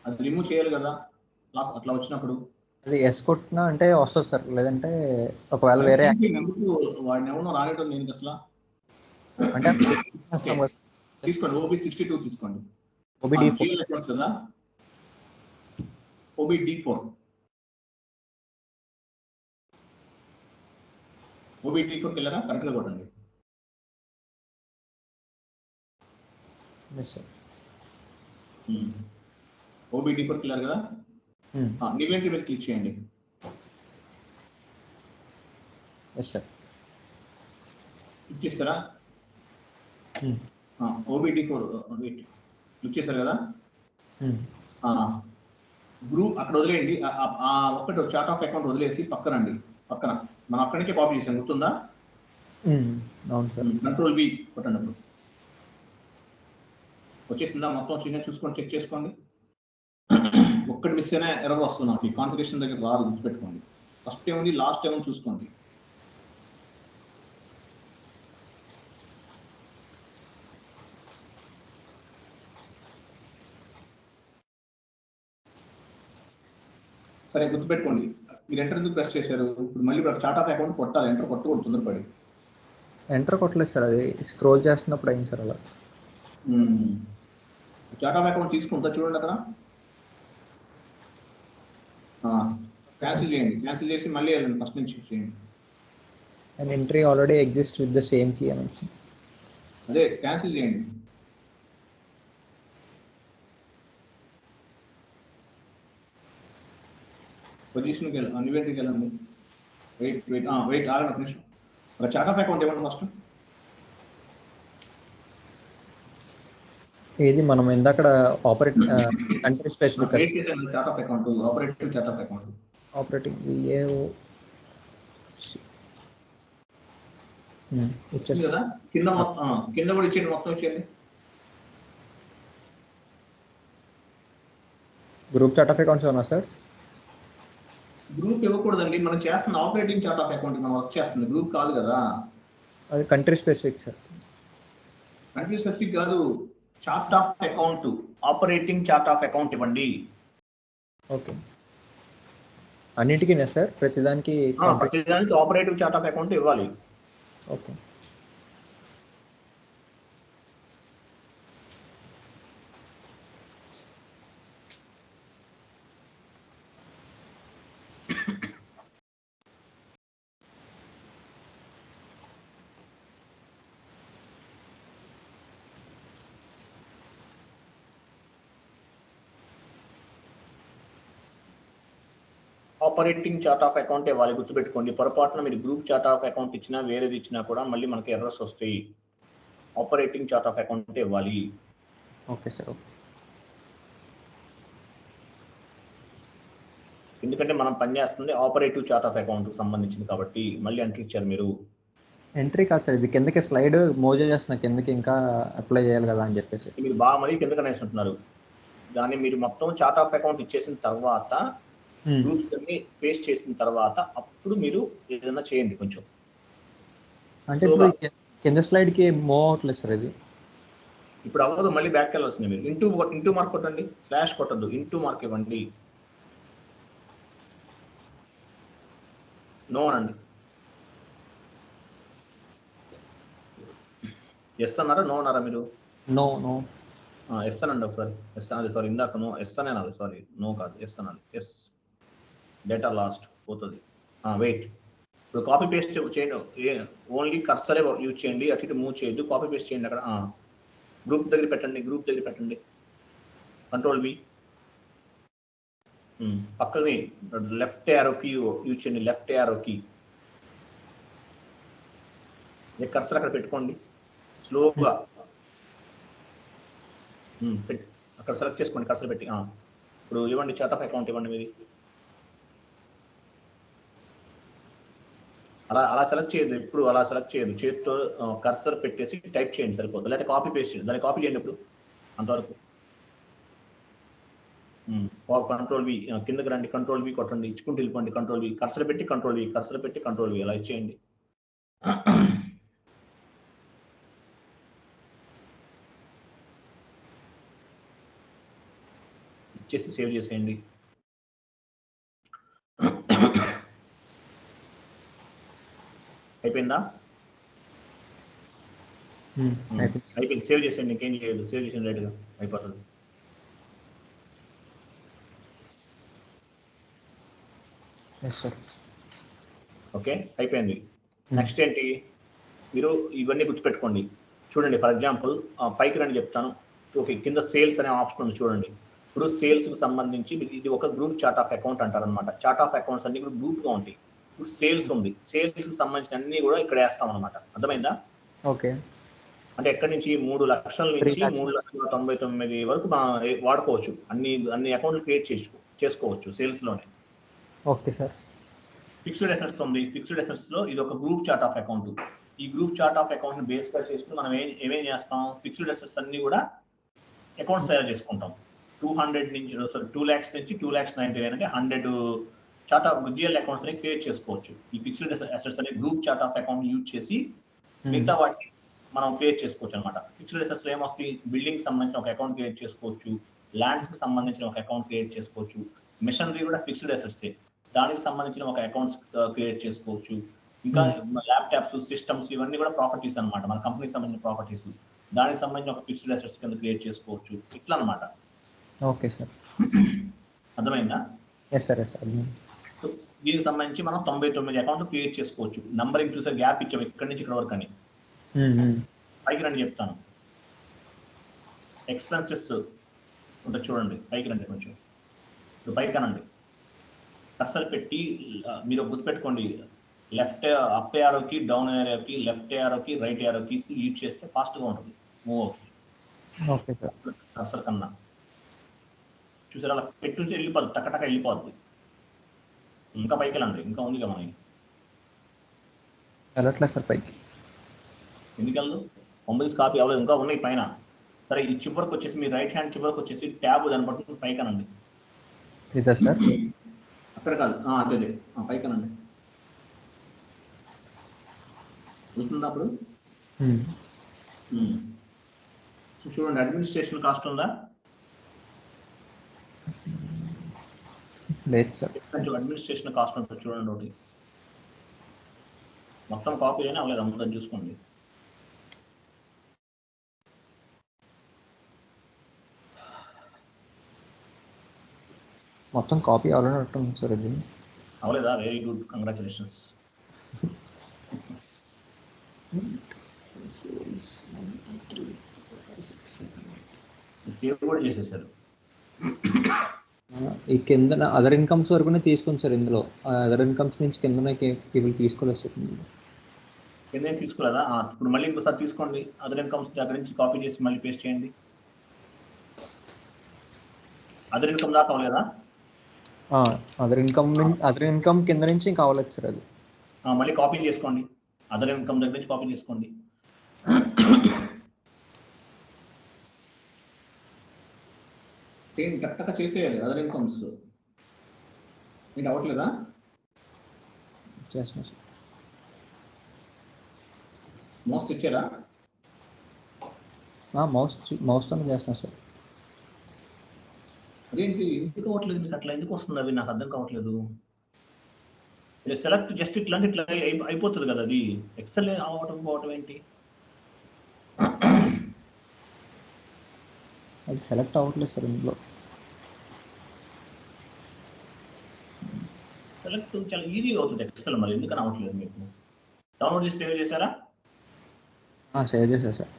అది రిమూవ్ చేయాలి కదా అట్లా వచ్చినప్పుడు. అది ఎస్ కొట్టినా అంటే వస్తుంది సార్, లేదంటే ఒకవేళ వేరే ఎందుకు వాడిని ఎవరో రాయటం నేను అసలు. అంటే తీసుకోండి, OB62 తీసుకోండి. OBD4 కదా, OBD4 వెళ్ళారా? కరెక్ట్గా కొట్టండి. OBD4 వెళ్ళారు కదా. ఈవెంట్ మీద క్లిక్ చేయండి. క్లిక్ చేస్తారా? OBD4 క్లిక్ చేశారు కదా. గ్రూప్ అక్కడ వదిలేయండి, ఒక్కటి చార్ట్ ఆఫ్ అకౌంట్ వదిలేసి పక్కన మనం అక్కడి నుంచే కాపీ చేసాం, గుర్తుందా? అవును సార్. Ctrl+V కొట్టండి. అప్పుడు వచ్చేసిందా మొత్తం? చిన్న చూసుకోండి, చెక్ చేసుకోండి. ఒక్కటి మిస్ అయినా ఎర్రర్ వస్తుంది నాకు, ఈ కాన్ఫిగరేషన్ దగ్గర రాదు, గుర్తుపెట్టుకోండి. ఫస్ట్ ఏముంది, లాస్ట్ ఏముంది చూసుకోండి. సరే గుర్తుపెట్టుకోండి. మీరు ఎంటర్ ఎందుకు ప్రెస్ చేశారు? ఇప్పుడు మళ్ళీ చార్ట్ ఆఫ్ అకౌంట్ కొట్టాలి, ఎంటర్ కొట్టకూడదు తొందరపడి. ఎంటర్ కొట్టలేదు సార్, అది స్క్రోల్ చేస్తున్నప్పుడు అయింది సార్ అలా. చార్ట్ ఆఫ్ అకౌంట్ తీసుకుంటా చూడండి అక్కడ. క్యాన్సిల్ చేయండి, క్యాన్సిల్ చేసి మళ్ళీ వెళ్ళండి, ఫస్ట్ నుంచి చేయండి. And entry already exist with the same key అని వచ్చింది. అదే క్యాన్సిల్ చేయండి. పొజిషన్కి వెళ్ళండి, ఇన్వెంటరీకి వెళ్ళండి. వెయిట్ ఆగండి ఒక నిమిషం. ఒక చార్ట్ ఆఫ్ అకౌంట్ ఇవ్వండి ఫస్ట్. ఏది మనం ఇందాక ఆపరేట్ కంట్రీ స్పెసిఫిక్ క్రియేట్ చేసాను chart of account, operative chart of account. Operating ఇచ్చింది కదా, కింద కింద కూడా ఇచ్చేయండి, మొత్తం ఇచ్చేయండి. గ్రూప్ చార్ట్ ఆఫ్ అకౌంట్స్ ఉన్నా సార్? గ్రూప్ ఇవ్వకూడదండి, మనం చేస్తున్న ఆపరేటింగ్ చార్ట్ ఆఫ్ అకౌంట్ మనం వర్క్ చేస్తుంది, గ్రూప్ కాదు కదా. అది country specific sir. Country specific కాదు, chart of account, operating chart of account ఇవ్వండి. Okay, అన్నిటికీనే sir? ప్రతిదానికి ఆపరేటివ్ చార్ట్ ఆఫ్ అకౌంట్ ఇవ్వాలి. Okay. Operating chart of account ఇవ్వాలి, గుర్తుపెట్టుకోండి. పొరపాటున మీరు గ్రూప్ చార్ట్ ఆఫ్ అకౌంట్ ఇచ్చినా వేరేది ఇచ్చినా కూడా మళ్ళీ మనకి ఎర్రర్స్ వస్తాయి. ఆపరేటింగ్ చార్ట్ ఆఫ్ అకౌంట్ ఇవ్వాలి. Okay sir. ఎందుకంటే మనం పనిచేస్తుంది ఆపరేటివ్ చార్ట్ ఆఫ్ అకౌంట్ సంబంధించింది కాబట్టి. మళ్ళీ ఎంట్రీ ఇచ్చారు మీరు. ఎంట్రీ కాదు సార్, ఇది కిందకి స్లైడ్ మోజ్ చేస్తున్నా, కిందకి ఇంకా అప్లై చేయాలి కదా అని చెప్పేసి. మీరు బాగా మరీ కిందకి అనేస్తుంటున్నారు. దాన్ని మీరు మొత్తం చార్ట్ ఆఫ్ అకౌంట్ ఇచ్చేసిన తర్వాత, గ్రూప్స్ అన్ని పేస్ట్ చేసిన తర్వాత అప్పుడు మీరు ఏదైనా చేయండి కొంచెం. అంటే ఇప్పుడు కింద స్లైడ్కి మూవ్ అవట్లేదు సార్ ఇది. ఇప్పుడు అవ్వదు, మళ్ళీ బ్యాక్ వెళ్ళాల్సింది. మీరు ఇంటూ మార్క్ కొట్టండి, స్లాష్ కొట్టద్దు, ఇంటూ మార్క్ ఇవ్వండి. నో అనండి. ఎస్ అన్నారా నో అన్నారా మీరు? No no. ఎస్ అనండి ఒకసారి. ఎస్ అనాలి, సారీ ఇందాక నో, ఎస్ అని అనాలి, సారీ నో కాదు, ఎస్ అనాలి. ఎస్, డేటా లాస్ట్ పోతుంది. వెయిట్, ఇప్పుడు కాపీ పేస్ట్ చేయండి, ఓన్లీ కర్సరే యూజ్ చేయండి, అటు ఇటు మూవ్ చేయొద్దు. కాపీ పేస్ట్ చేయండి అక్కడ. గ్రూప్ దగ్గర పెట్టండి, గ్రూప్ దగ్గర పెట్టండి. Control V. పక్కనే లెఫ్ట్ యారో కీ యూజ్ చేయండి, లెఫ్ట్ యారో కీ. కర్సర్ అక్కడ పెట్టుకోండి స్లోగా. అక్కడ సెలెక్ట్ చేసుకోండి, కర్సర్ పెట్టి. ఇప్పుడు ఇవ్వండి, చార్ట్ ఆఫ్ అకౌంట్ ఇవ్వండి మీది. అలా సెలెక్ట్ చేయదు, ఇప్పుడు అలా సెలెక్ట్ చేయదు, చేతితో కర్సర్ పెట్టేసి టైప్ చేయండి సరిపోతుంది. లేకపోతే కాపీ పేస్ట్ చేయండి, దాన్ని కాపీ చేయండి ఇప్పుడు అంతవరకు. కంట్రోల్ వి, కిందకి రండి, కంట్రోల్ వి కొట్టండి, ఇచ్చుకుంటూ వెళ్ళిపోండి, కంట్రోల్ వి, కర్సర్ పెట్టి కంట్రోల్ వి, కర్సర్ పెట్టి కంట్రోల్ వి, అలా ఇచ్చేయండి. ఇచ్చేసి సేవ్ చేసేయండి. అయిపోయిందా? అయిపోయింది, సేవ్ చేసేయండి, ఇంకేం చేయదు, సేవ్ చేసేయండి, రైట్గా అయిపోతుంది. ఓకే, అయిపోయింది. నెక్స్ట్ ఏంటి, మీరు ఇవన్నీ గుర్తుపెట్టుకోండి. చూడండి, ఫర్ ఎగ్జాంపుల్ పైకి రండి చెప్తాను. ఓకే, కింద సేల్స్ అనే ఆప్షన్ ఉంది చూడండి. ఇప్పుడు సేల్స్కి సంబంధించి ఇది ఒక గ్రూప్ చార్ట్ ఆఫ్ అకౌంట్ అంటారనమాట. చార్ట్ ఆఫ్ అకౌంట్స్ అన్ని గ్రూప్గా ఉంటాయి. ఇప్పుడు సేల్స్ ఉంది, సేల్స్కి సంబంధించిన అన్ని కూడా ఇక్కడ వేస్తాం అనమాట. అర్థమైందా? ఓకే. అంటే ఎక్కడి నుంచి 3 లక్షల నుంచి 3,99,000 వరకు వాడుకోవచ్చు. అన్ని అకౌంట్లు క్రియేట్ చేసుకోవచ్చు సేల్స్లోనే. Okay sir. ఫిక్స్డ్ అసెట్స్ ఉంది, ఫిక్స్డ్ అసెట్స్ లో ఇది ఒక గ్రూప్ చార్ట్ ఆఫ్ అకౌంట్. ఈ group chart of account base గా చేసుకుని మనం ఏమేం చేస్తాం, ఫిక్స్డ్ అసెట్స్ అన్ని కూడా అకౌంట్స్ తయారు చేసుకుంటాం. 200 నుంచి 2 lakhs నుంచి 2,99,000 అంటే 100 చార్ట్ ఆఫ్ జిఎల్ అకౌంట్స్ అని క్రియేట్ చేసుకోవచ్చు. ఈ ఫిక్స్డ్ అసెట్స్ అనే group chart of account use చేసి మిగతా వాటిని మనం క్రియేట్ చేసుకోవచ్చు అనమాట. ఫిక్స్డ్ అసెట్స్ లో ఏమొస్తాయి, బిల్డింగ్ సంబంధించిన ఒక అకౌంట్ క్రియేట్ చేసుకోవచ్చు, ల్యాండ్స్ కి సంబంధించిన ఒక అకౌంట్ క్రియేట్ చేసుకోవచ్చు, మిషనరీ కూడా ఫిక్స్డ్ అసెట్సే, దానికి సంబంధించిన ఒక అకౌంట్స్ క్రియేట్ చేసుకోవచ్చు. ఇంకా ల్యాప్టాప్స్, సిస్టమ్స్ ఇవన్నీ కూడా ప్రాపర్టీస్ అనమాట, మన కంపెనీకి సంబంధించిన ప్రాపర్టీస్, దానికి సంబంధించిన ఒక ఫిక్స్డ్ అసెట్స్ కింద క్రియేట్ చేసుకోవచ్చు. ఇట్లా అనమాట. ఓకే సార్, అర్థమైందా? Yes sir admin. సో దీనికి సంబంధించి మనం 99 అకౌంట్లు క్రియేట్ చేసుకోవచ్చు. నంబరింగ్ చూసే గ్యాప్ ఇచ్చాం ఇక్కడి నుంచి ఇక్కడ వరకు అని. పైకి రండి చెప్తాను. ఎక్స్పెన్సెస్ ఉంటుంది చూడండి, పైకి రండి కొంచెం. ఇప్పుడు పైకి కనండి, కర్సర్ పెట్టి మీరు గుర్తుపెట్టుకోండి, లెఫ్ట్ అప్ యారోకి, డౌన్ యారోకి, లెఫ్ట్ యారోకి, రైట్ యారోకి యూజ్ చేస్తే ఫాస్ట్గా ఉంటుంది మూవ్ అవుతుంది. Okay sir. కర్సర్ కన్నా చూసారా, అలా పెట్టి వెళ్ళిపోద్ది, టక్కటక్క వెళ్ళిపోద్ది. ఇంకా పైకి వెళ్ళండి, ఇంకా ఉంది కదా మనకి. వెళ్ళట్లేదు సార్ పైకి. ఎందుకెళ్ళు? 9 కాపీ అవ్వలేదు, ఇంకా ఉన్నాయి పైన. సరే, ఈ చివరికి వచ్చేసి మీ రైట్ హ్యాండ్ చివరికి వచ్చేసి ట్యాబ్ దాన్ని పట్టుకుని పైకి అనండి. ఇదా సార్? అక్కడ కాదు, అదే పైకి అనండి. వస్తుందా అప్పుడు? చూడండి, అడ్మినిస్ట్రేషన్ కాస్ట్ ఉందా? లేదు సార్. అడ్మినిస్ట్రేషన్ కాస్ట్ ఉంటుంది చూడండి ఒకటి. మొత్తం కాపీ అయినా అవ్వలేదు, అమ్ముదని చూసుకోండి. మొత్తం కాపీ అవ్వాలన్నట్టుంది సార్ ఇది. అవ్వలేదా? Very good, congratulations. సేవ్ కూడా చేసేసారు. ఈ కింద అదర్ ఇన్కమ్స్ వరకునే తీసుకుంది సార్. ఇందులో అదర్ ఇన్కమ్స్ నుంచి కింద కేబుల్ తీసుకోలేదు సార్. కింద తీసుకోలేదా? ఇప్పుడు మళ్ళీ ఇంకోసారి తీసుకోండి, అదర్ ఇన్కమ్స్ దగ్గర నుంచి కాపీ చేసి మళ్ళీ పేస్ట్ చేయండి. అదర్ ఇన్కమ్ దాకా అవ్వలేదా? అదర్ ఇన్కమ్ కింద నుంచి ఇంకా అవ్వలేదు సార్ అది. మళ్ళీ కాపీ చేసుకోండి, అదర్ ఇన్కమ్ దగ్గర నుంచి కాపీ చేసుకోండి. టక్క చేసేయాలి అదర్ ఇన్కమ్స్. మీకు అవ్వట్లేదా? చేస్తున్నా సార్. మౌస్ ఇచ్చారా? మౌస్తో చేస్తున్నా సార్. అదేంటి ఎందుకు అవ్వట్లేదు మీకు? అట్లా ఎందుకు వస్తుంది? అవి నాకు అర్థం కావట్లేదు. సెలెక్ట్ జస్ట్ ఇట్లా అయిపోతుంది కదా అది. ఎక్సెల్ పోవటం ఏంటి? అది సెలెక్ట్ అవ్వట్లేదు సార్ ఇందులో. సెలెక్ట్ చాలా ఈజీగా అవుతుంది ఎక్సెల్, మరి ఎందుకని అవ్వట్లేదు మీకు? డౌన్లోడ్ చేసి సేవ్ చేశారా? సేవ్ చేశారు సార్.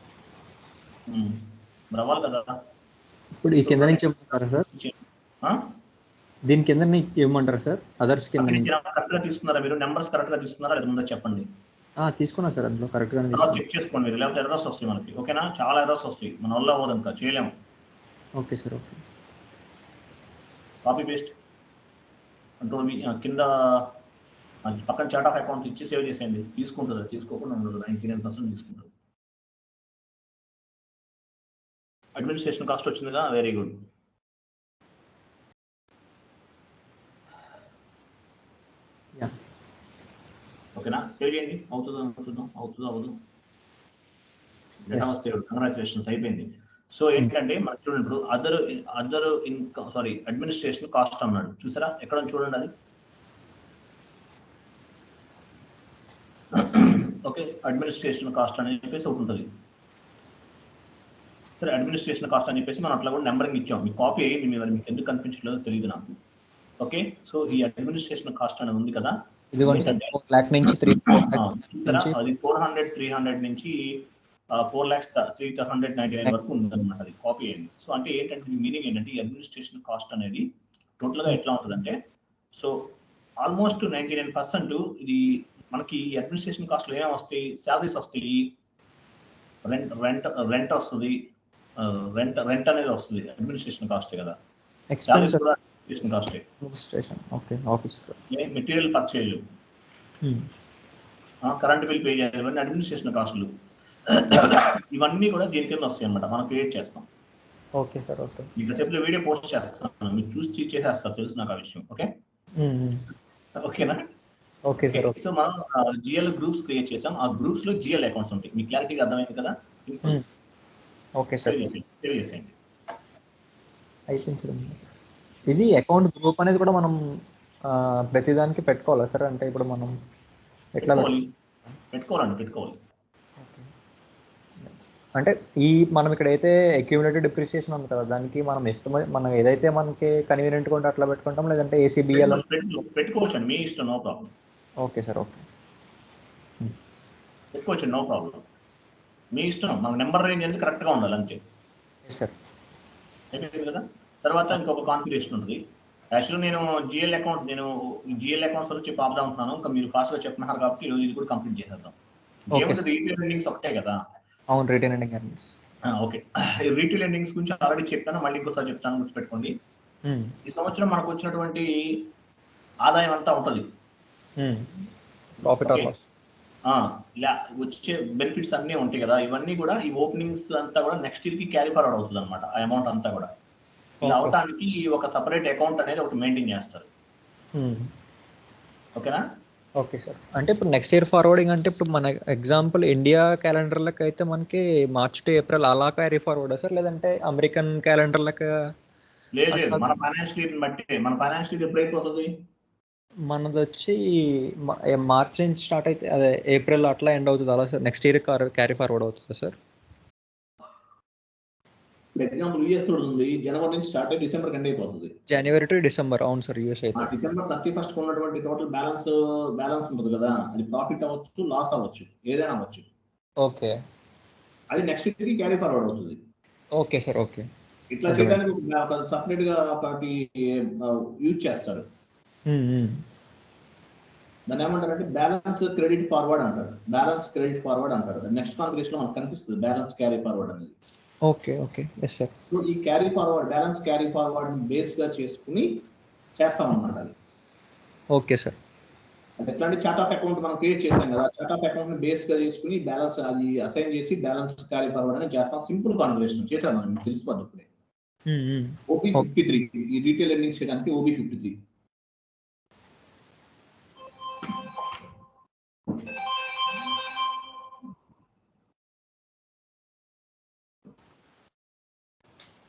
మరి అవ్వాలి కదా. ఇప్పుడు ఈ కింద నుంచి ఇవ్వమంటారా సార్? దీని కింద నుంచి ఇవ్వమంటారా సార్? అదర్స్ కింద నుంచి కరెక్ట్గా తీసుకున్నారా మీరు? నెంబర్స్ కరెక్ట్గా తీసుకున్నారా? లేదా ముందు చెప్పండి. తీసుకున్నా సార్, అందులో కరెక్ట్గా చెక్ చేసుకోండి మీరు, లేకపోతే ఎర్రర్స్ వస్తాయి మనకి. ఓకేనా? చాలా ఎర్రర్స్ వస్తాయి, మన వల్ల అవ్వదు, ఇంకా చేయలేము. Okay sir. Okay. Copy paste control మీ కింద పక్కన చార్ట్ ఆఫ్ అకౌంట్ ఇచ్చి సేవ్ చేసేయండి. తీసుకుంటుంది, తీసుకోకుండా ఉండదు. 99% తీసుకుంటుంది. అడ్మినిస్ట్రేషన్ కాస్ట్ వచ్చిందిగా, వెరీ గుడ్. ఓకేనా? సేవ్ చేయండి. అవుతుందో చూద్దాం, అవుతుందో అవ్వదు. డేటా వాస్ సేవ్డ్, కంగ్రాచులేషన్స్, అయిపోయింది. సో ఏంటంటే మనకి చూడండి, ఇప్పుడు అదర్ ఇన్కమ్ అడ్మినిస్ట్రేషన్ కాస్ట్ అన్నాడు చూసారా? ఎక్కడ చూడండి అది. ఓకే, అడ్మినిస్ట్రేషన్ కాస్ట్ అని చెప్పేసి ఒకటి ఉంటుంది. సరే, అడ్మినిస్ట్రేషన్ కాస్ట్ అని చెప్పేసి మనం అట్లా కూడా నెంబరింగ్ ఇచ్చాం. మీకు కాపీ అయ్యింది, మీకు ఎందుకు కనిపించలేదో తెలియదు నాకు. ఓకే, సో ఈ అడ్మినిస్ట్రేషన్ కాస్ట్ అనేది ఉంది కదా, అది 400,000 నుంచి 300 నుంచి 4,03,99 వరకు ఉందన్నమాట. అది కాపీ అయ్యింది. సో అంటే ఏంటంటే మీనింగ్ ఏంటంటే, ఈ అడ్మినిస్ట్రేషన్ కాస్ట్ అనేది టోటల్గా ఎట్లా ఉంటుందంటే, సో ఆల్మోస్ట్ 99% ఇది మనకి అడ్మినిస్ట్రేషన్ కాస్ట్లో ఏమేమి వస్తాయి? శాలరీస్ వస్తాయి, రెంట్ వస్తుంది, రెంట్ అనేది వస్తుంది, అడ్మినిస్ట్రేషన్ కాస్ట్ కదా. శాలరీస్ కూడా అడ్మినిస్ట్రేషన్ కాస్టే. Okay, office material purchase, current bill pay చేయాలి, ఇవన్నీ అడ్మినిస్ట్రేషన్ కాస్ట్లు. ఇవన్నీ కూడా దీని కింద వస్తాయి అన్నమాట, మనం క్రియేట్ చేస్తాం. Okay sir. ఓకే, మీకు సేపు వీడియో పోస్ట్ చేస్తాను, మీరు చూసి చేసేస్తారు, తెలుసు నాకు ఆ విషయం. ఓకే, ఓకేనా? Okay sir. సో మనం జిఎల్ గ్రూప్స్ క్రియేట్ చేసాం. ఆ గ్రూప్స్ లో జిఎల్ అకౌంట్స్ ఉంటాయి. మీకు క్లారిటీగా అర్థమైంది కదా? Okay sir. సేవ్ చేసేయండి. అయిపోయింది సార్. ఇది అకౌంట్ గ్రూప్ అనేది కూడా మనం ప్రతిదానికి పెట్టుకోవాలా సార్? అంటే ఇప్పుడు మనం ఎట్లా పెట్టుకోవాలండి. ఓకే. అంటే మనం ఇక్కడైతే అక్యూములేటెడ్ డిప్రిసియేషన్ ఉంది కదా, దానికి మనం మనం ఏదైతే మనకి కన్వీనియంట్గా ఉంటే అట్లా పెట్టుకుంటాం, లేదంటే ఏసీబీఎల్. పెట్టుకోవచ్చు అండి, మీ ఇష్టం, no problem. Okay sir, okay. పెట్టుకోవచ్చు, నో ప్రాబ్లం, మీ ఇష్టం. మన నెంబర్ రేంజ్ అనేది కరెక్ట్గా ఉండాలి అంతే. సార్ అయిపోయింది కదా. తర్వాత ఇంకొక కాన్ఫిగరేషన్ ఉంటుంది. యాక్చువల్లీ నేను జిఎల్ అకౌంట్స్ వరకు చెప్పి ఆపుదాం అనుకున్నాను, ఇంకా మీరు ఫాస్ట్గా చెప్తున్నారు కాబట్టి ఈరోజు ఇది కూడా కంప్లీట్ చేసేద్దాం. ఏముంది, రీటైల్ ఎర్నింగ్స్ ఒకటే కదా. అవును, retain ending earnings. Okay, retail earnings గురించి ఆల్రెడీ చెప్పాను, మళ్ళీ ఇంకోసారి చెప్తాను, గుర్తుపెట్టుకోండి. ఈ సంవత్సరం మనకు వచ్చినటువంటి ఆదాయం అంతా ఉంటుంది, ప్రాఫిట్ ఆర్ లాస్, ఇలా వచ్చే బెనిఫిట్స్ అన్నీ ఉంటాయి కదా. ఇవన్నీ కూడా ఈ ఓపెనింగ్స్ అంతా కూడా నెక్స్ట్ ఇయర్కి క్యారీ ఫార్వర్డ్ అవుతుంది అనమాట. ఆ అమౌంట్ అంతా కూడా ఇలా అవటానికి ఒక సపరేట్ అకౌంట్ అనేది ఒకటి మెయింటైన్ చేస్తారు. ఓకేనా? Okay sir. అంటే ఇప్పుడు నెక్స్ట్ ఇయర్ ఫార్వర్డింగ్ అంటే ఇప్పుడు మన ఎగ్జాంపుల్ ఇండియా క్యాలెండర్లకు అయితే మనకి మార్చ్ టు ఏప్రిల్ అలా క్యారీ ఫార్వర్డ్ సార్, లేదంటే అమెరికన్ క్యాలెండర్లకు? లేదు, మన ఫైనాన్షియల్ ఇయర్ బట్టి. మన ఫైనాన్షియల్ ఇయర్ ఎప్పుడు అయిపోతుంది? మనది వచ్చి మార్చ్ నుంచి స్టార్ట్ అయితే అదే ఏప్రిల్ అట్లా ఎండ్ అవుతుంది అలా sir. Next year carry forward అవుతుంది సార్. ఎగ్జాంపుల్ యూఎస్ లో ఉంది, జనవరి నుంచి స్టార్ట్ అయ్యి డిసెంబర్ ఎండ్ అయిపోతుంది. జనవరి టు డిసెంబర్, అవును సార్. యూఎస్ అయితే డిసెంబర్ 31st ఉన్నటువంటి టోటల్ బ్యాలెన్స్ ఉంటుంది కదా, అది ప్రాఫిట్ అవ్వచ్చు, లాస్ అవ్వచ్చు, ఏదైనా అవ్వచ్చు. ఓకే, అది నెక్స్ట్ ఇయర్ కి క్యారీ ఫార్వర్డ్ అవుతుంది. Okay sir, okay. ఇట్లా చేయడానికి ఒక సపరేట్ గా ఒకటి యూజ్ చేస్తారు. దాన్ని ఏమంటారంటే బ్యాలెన్స్ క్రెడిట్ ఫార్వర్డ్ అంటారు. బ్యాలెన్స్ క్రెడిట్ ఫార్వర్డ్ అంటారు. నెక్స్ట్ కాన్ఫిగరేషన్ లో మనకు కనిపిస్తుంది బ్యాలెన్స్ క్యారీ ఫార్వర్డ్ అనేది. Okay, okay, yes sir. So ఈ carry forward, balance carry forward base గా చేసుకుని చేస్తాం అన్నమాట అది. Okay sir. అంటే ఎట్లాంటి చార్ట్ ఆఫ్ అకౌంట్ మనం క్రియేట్ చేసాం కదా, చార్ట్ ఆఫ్ అకౌంట్ ని బేస్ గా చేసుకుని బ్యాలెన్స్ అది అసైన్ చేసి బ్యాలెన్స్ క్యారీ ఫార్వర్డ్ అని చేస్తాం. సింపుల్ కాన్ఫిగరేషన్ చేసాం మనం, తెలిసిపోద్ది ఇప్పుడే. OB53 ఈ రీటైల్ ఎర్నింగ్స్ చేయడానికి OB53.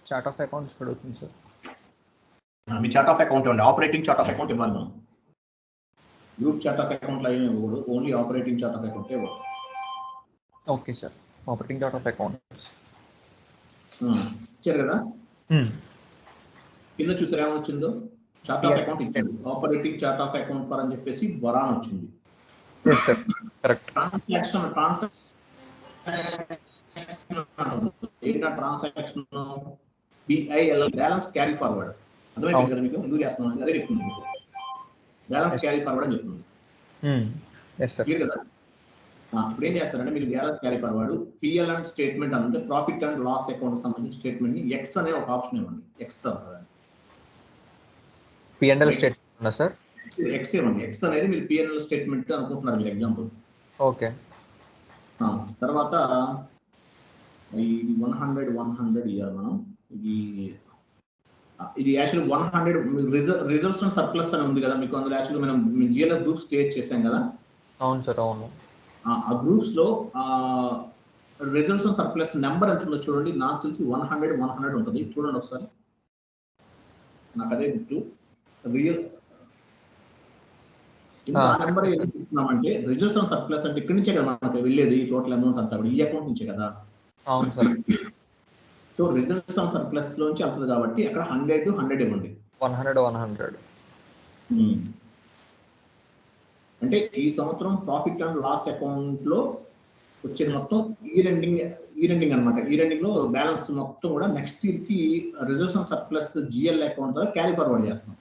చార్ట్ ఆఫ్ అకౌంట్స్ అడుగుతుంది సార్. మీ చార్ట్ ఆఫ్ అకౌంట్ ఇవ్వండి, ఆపరేటింగ్ చార్ట్ ఆఫ్ అకౌంట్ ఇవ్వాలి మనం. గ్రూప్ చార్ట్ ఆఫ్ అకౌంట్ లో ఏమి ఇవ్వకూడదు, only operating chart of account ఇవ్వాలి. Okay sir, operating chart of account ఇచ్చారు కదా. కింద చూసారు ఏమొచ్చిందో, చార్ట్ ఆఫ్ అకౌంట్ ఇచ్చారు, operating chart of account for అని చెప్పేసి వరాన్ వచ్చింది. Transaction BIL balance carry forward. అర్థమైంది కదా మీకు, ఎందుకు చేస్తున్నాం అదే చెప్తుంది మీకు. బ్యాలెన్స్ క్యారీ ఫార్వర్డ్ అని చెప్తుంది కదా. ఇప్పుడు ఏం చేస్తారంటే మీరు balance carry forward PL and statement అంటే ప్రాఫిట్ అండ్ లాస్ అకౌంట్ సంబంధించిన స్టేట్మెంట్ ని ఎక్స్ అనే ఒక ఆప్షన్ ఇవ్వండి. X P&L statement sir, X ఇవ్వండి. ఎక్స్ అనేది మీరు పిఎన్ఎల్ స్టేట్మెంట్ అనుకుంటున్నారు మీరు ఎగ్జాంపుల్. ఓకే. తర్వాత ఇది 100 ఇవ్వాలి మనం. ఇది యాక్చువల్ 100 రిజర్వ్స్ అండ్ సర్ప్లస్ అని ఉంది కదా మీకు. అందులో యాక్చువల్గా మనం జిఎల్ఎఫ్ గ్రూప్స్ క్రియేట్ చేసాం కదా. అవును సార్, అవును. ఆ గ్రూప్స్ లో రిజర్వ్స్ అండ్ సర్ప్లస్ నెంబర్ ఎంత ఉందో చూడండి. నాకు తెలిసి 100 ఉంటుంది, చూడండి ఒకసారి. నాకు అదే గుర్తు. రియల్ ఆ నెంబర్ ఎందుకు ఇస్తున్నామంటే రిజర్వ్స్ అండ్ సర్ప్లస్ అంటే ఇక్కడి నుంచే కదా మనకు వెళ్ళేది టోటల్ అమౌంట్ అంతా కూడా, ఈ అకౌంట్ నుంచే కదా. అవును sir. So reserves and surplus లోంచి వెళ్తుంది కాబట్టి అక్కడ 100 ఇవ్వండి. 100 అంటే ఈ సంవత్సరం ప్రాఫిట్ అండ్ లాస్ అకౌంట్ లో వచ్చేది మొత్తం ఈ రెండింగ్ అనమాట. ఈ రెండింగ్ లో బ్యాలెన్స్ మొత్తం కూడా నెక్స్ట్ ఇయర్ కి reserves and surplus GL account ద్వారా క్యారీ ఫార్వర్డ్ చేస్తాం.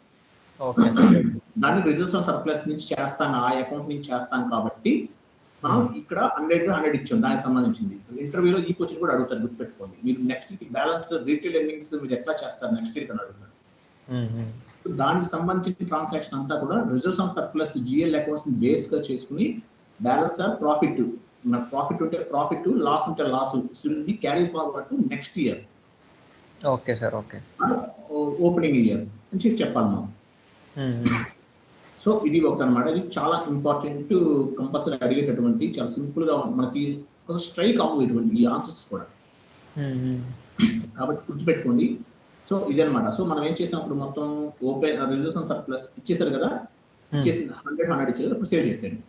దాన్ని రిజర్వ్స్ అండ్ సర్ప్లస్ నుంచి చేస్తాను, ఆ అకౌంట్ నుంచి చేస్తాను కాబట్టి మనం ఇక్కడ 100 ఇచ్చాం దానికి సంబంధించింది. ఇంటర్వ్యూలో ఈ క్వశ్చన్ కూడా అడుగుతారు, గుర్తుపెట్టుకోండి. మీరు next year balance retail earnings మీరు ఎట్లా చేస్తారు నెక్స్ట్ ఇయర్ అని అడుగుతారు. దానికి సంబంధించిన ట్రాన్సాక్షన్ అంతా కూడా reserves and surplus GL accounts base గా చేసుకుని బ్యాలెన్స్ ఆర్ ప్రాఫిట్, ప్రాఫిట్ ఉంటే ప్రాఫిట్, లాస్ ఉంటే loss carry forward to next year. Okay sir, okay. Opening year అని చెప్పాలి మనం. సో ఇది ఒకటి అనమాట. ఇది చాలా ఇంపార్టెంట్, కంపల్సరీ అడిగేటటువంటి, చాలా సింపుల్ గా మనకి స్ట్రైక్ అవ్వేటువంటి ఈ ఆన్సర్స్ కూడా, కాబట్టి గుర్తుపెట్టుకోండి. సో ఇదనమాట. సో మనం ఏం చేసాం ఇప్పుడు మొత్తం ఓపెన్ రిజర్వ్స్ అండ్ సర్ప్లస్ ఇచ్చేసారు కదా, ఇచ్చేసి 100 ఇచ్చారు. ఇప్పుడు సేవ్ చేసేయండి.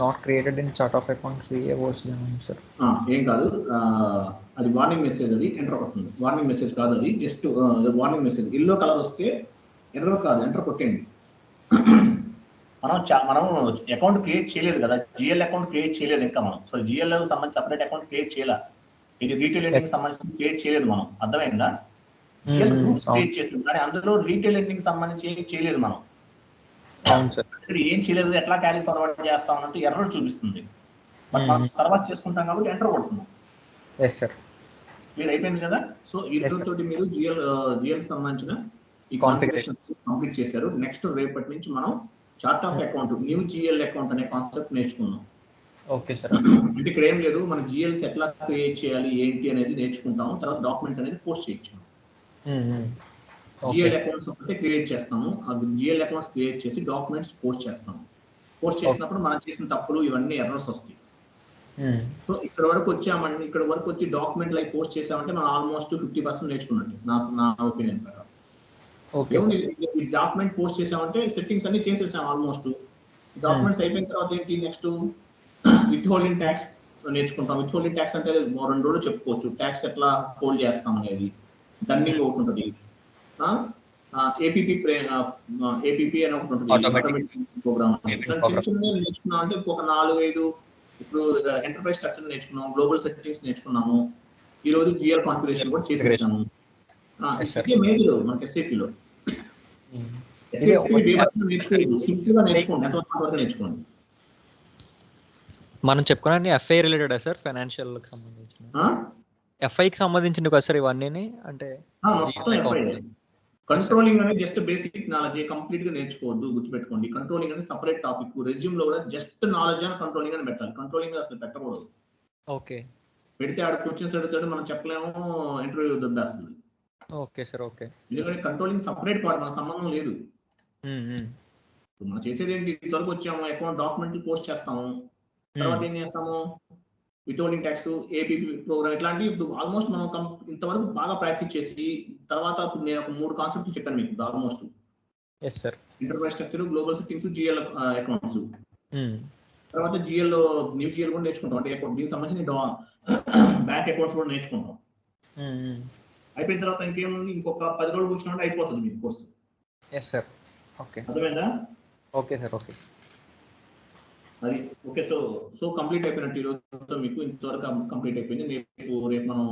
Not created in chart of accounts was sir. ఏం కాదు, అది వార్నింగ్ మెసేజ్, అది ఎంటర్ అవుతుంది. వార్నింగ్ మెసేజ్ కాదు, అది just warning message. Yellow colour వస్తే ఎర్రర్ కాదు, ఎంటర్ కొట్టండి. మనం అకౌంట్ క్రియేట్ చేయలేదు కదా, జిఎల్ అకౌంట్ క్రియేట్ చేయలేదు ఇంకా మనం. సో జిఎల్ సంబంధించి సపరేట్ అకౌంట్ క్రియేట్ చేయాల, ఇది రీటైల్ లెండింగ్ సంబంధించి క్రియేట్ చేయలేదు మనం, అర్థమైందా? జిఎల్ గ్రూప్స్ క్రియేట్ చేసింది, కానీ అందులో రీటైల్ లెండింగ్ సంబంధించి ఏం చేయలేదు మనం. అవును సార్. ఏం చేయలేదు, ఎట్లా క్యారీ ఫార్వర్డ్ చేస్తాం అన్నట్టు ఎర్రర్ చూపిస్తుంది. బట్ మనం తర్వాత చేసుకుంటాం కాబట్టి ఎంటర్ కొడుతున్నాం. క్లియర్ అయిపోయింది కదా? సో ఈ తోటి మీరు జిఎల్ సంబంధించిన ఈ కాన్ఫిగరేషన్ కంప్లీట్ చేశారు. నెక్స్ట్ రేపటి నుంచి మనం chart of account, new GL account అనే కాన్సెప్ట్ నేర్చుకుందాం. Okay sir. అంటే ఇక్కడ ఏం లేదు, మన జిఎల్స్ ఎట్లా క్రియేట్ చేయాలి ఏంటి అనేది నేర్చుకుంటాము. తర్వాత డాక్యుమెంట్ అనేది పోస్ట్ చేయొచ్చు. జిఎల్ అకౌంట్స్ ఒకటే క్రియేట్ చేస్తాము, జిఎల్ అకౌంట్స్ క్రియేట్ చేసి డాక్యుమెంట్స్ పోస్ట్ చేస్తాము. పోస్ట్ చేసినప్పుడు మనం చేసిన తప్పులు ఇవన్నీ ఎర్రర్స్ వస్తాయి. సో ఇక్కడ వరకు వచ్చామండి, ఇక్కడ వరకు వచ్చి డాక్యుమెంట్ లైక్ పోస్ట్ చేసామంటే మనం ఆల్మోస్ట్ 50% నేర్చుకున్నట్టు నా ఒపీనియన్ ప్రకారం. ఈ డాక్యుమెంట్ పోస్ట్ చేసామంటే సెట్టింగ్స్ అన్ని చేసేసాం ఆల్మోస్ట్. డాక్యుమెంట్స్ అయిపోయిన తర్వాత ఏంటి నెక్స్ట్, విత్ హోల్డింగ్ ట్యాక్స్ నేర్చుకుంటాం. విత్ హోల్డింగ్ ట్యాక్స్ అంటే 2 రోజులు చెప్పుకోవచ్చు. ట్యాక్స్ ఎట్లా హోల్డ్ చేస్తాం అనేది, డన్నింగ్ ఒకటి ఉంటుంది. ఏపీపీ అని ఒకటి ఉంటుంది, ఆటోమేటిక్ ప్రోగ్రామ్. చిన్న చిన్న నేర్చుకున్నాం అంటే ఒక 4-5. ఇప్పుడు ఎంటర్ప్రైజ్ స్ట్రక్చర్ నేర్చుకున్నాం, గ్లోబల్ సెట్టింగ్స్ నేర్చుకున్నాము, ఈ రోజు జిఎల్ కాన్ఫిగరేషన్ కూడా చేసేసాము. ఇదే మేలు మనకి ఎస్ఏపీలో. నేర్చుకోలేదు, సింపుల్ గా నేర్చుకోండి, ఎంతవరకు నేర్చుకోండి. మనం చెప్పుకోవడానికి ఎఫ్ఐ రిలేటెడ్ సార్, ఫైనాన్షియల్ కి సంబంధించిన ఎఫ్ఐకి సంబంధించిన కదా సార్ ఇవన్నీ? అంటే కంట్రోలింగ్ అనేది జస్ట్ బేసిక్ నాలెడ్జ్, కంప్లీట్ గా నేర్చుకోవద్దు, గుర్తుపెట్టుకోండి. కంట్రోలింగ్ అనేది సపరేట్ టాపిక్. రెజ్యూమ్ లో కూడా జస్ట్ నాలెడ్జ్ అని కంట్రోలింగ్ అని పెట్టాలి. కంట్రోలింగ్ అసలు పెట్టకూడదు. ఓకే, పెడితే ఆడ క్వశ్చన్స్ అడుగుతాడు, మనం చెప్పలేము, ఇంటర్వ్యూ దొబ్బేస్తుంది. Okay sir. ఓకే, ఎందుకంటే కంట్రోలింగ్ సపరేట్ పార్ట్, మన సంబంధం లేదు. మనం చేసేది ఏంటి, ఇంతవరకు వచ్చాము, అకౌంట్ డాక్యుమెంట్లు పోస్ట్ చేస్తాము, తర్వాత ఏం చేస్తాము, వితౌటింగ్ ట్యాక్స్, ఏపీపీ ప్రోగ్రామ్, ఇట్లాంటి ఇప్పుడు ఆల్మోస్ట్ మనం ఇంతవరకు బాగా ప్రాక్టీస్ చేసి తర్వాత నేను ఒక 3 కాన్సెప్ట్లు చెప్పాను మీకు almost. Enterprise structure, global settings, GL accounts. తర్వాత జిఎల్ న్యూ జిఎల్ కూడా నేర్చుకుంటాం. అంటే దీనికి సంబంధించిన బ్యాంక్ అకౌంట్స్ కూడా నేర్చుకుంటాం. అయిపోయిన తర్వాత ఇంకేముంది, ఇంకొక 10 రోజులు కూర్చుంటే అయిపోతుంది మీకు కోర్సు. అర్థమైందా? Okay sir. ఓకే, అది ఓకే. సో కంప్లీట్ అయిపోయినట్టు ఈరోజు మీకు ఇంతవరకు కంప్లీట్ అయిపోయింది. రేపు మనం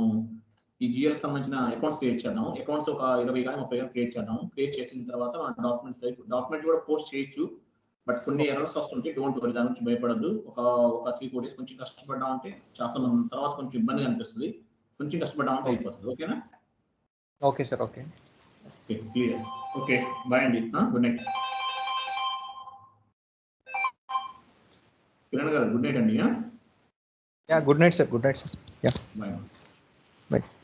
ఈ జిఎల్ సంబంధించిన అకౌంట్స్ క్రియేట్ చేద్దాం. అకౌంట్స్ ఒక 20 కానీ 30 కానీ క్రియేట్ చేద్దాం. క్రియేట్ చేసిన తర్వాత మన డాక్యుమెంట్ కూడా పోస్ట్ చేయొచ్చు. బట్ కొన్ని ఎర్రర్స్ వస్తుంటే డోంట్ వరీ, దాని నుంచి భయపడద్దు. ఒక 3-4 డేస్ కొంచెం కష్టపడ్డా ఉంటే చాలా తర్వాత కొంచెం ఇబ్బందిగా అనిపిస్తుంది. కొంచెం కష్టపడ్డా ఉంటే అయిపోతుంది. ఓకేనా? Okay sir. Okay, clear. Okay, bye అండి. Good night. కిరణ్ గారు గుడ్ నైట్ అండి. Good night sir. Good night sir. Bye. Bye.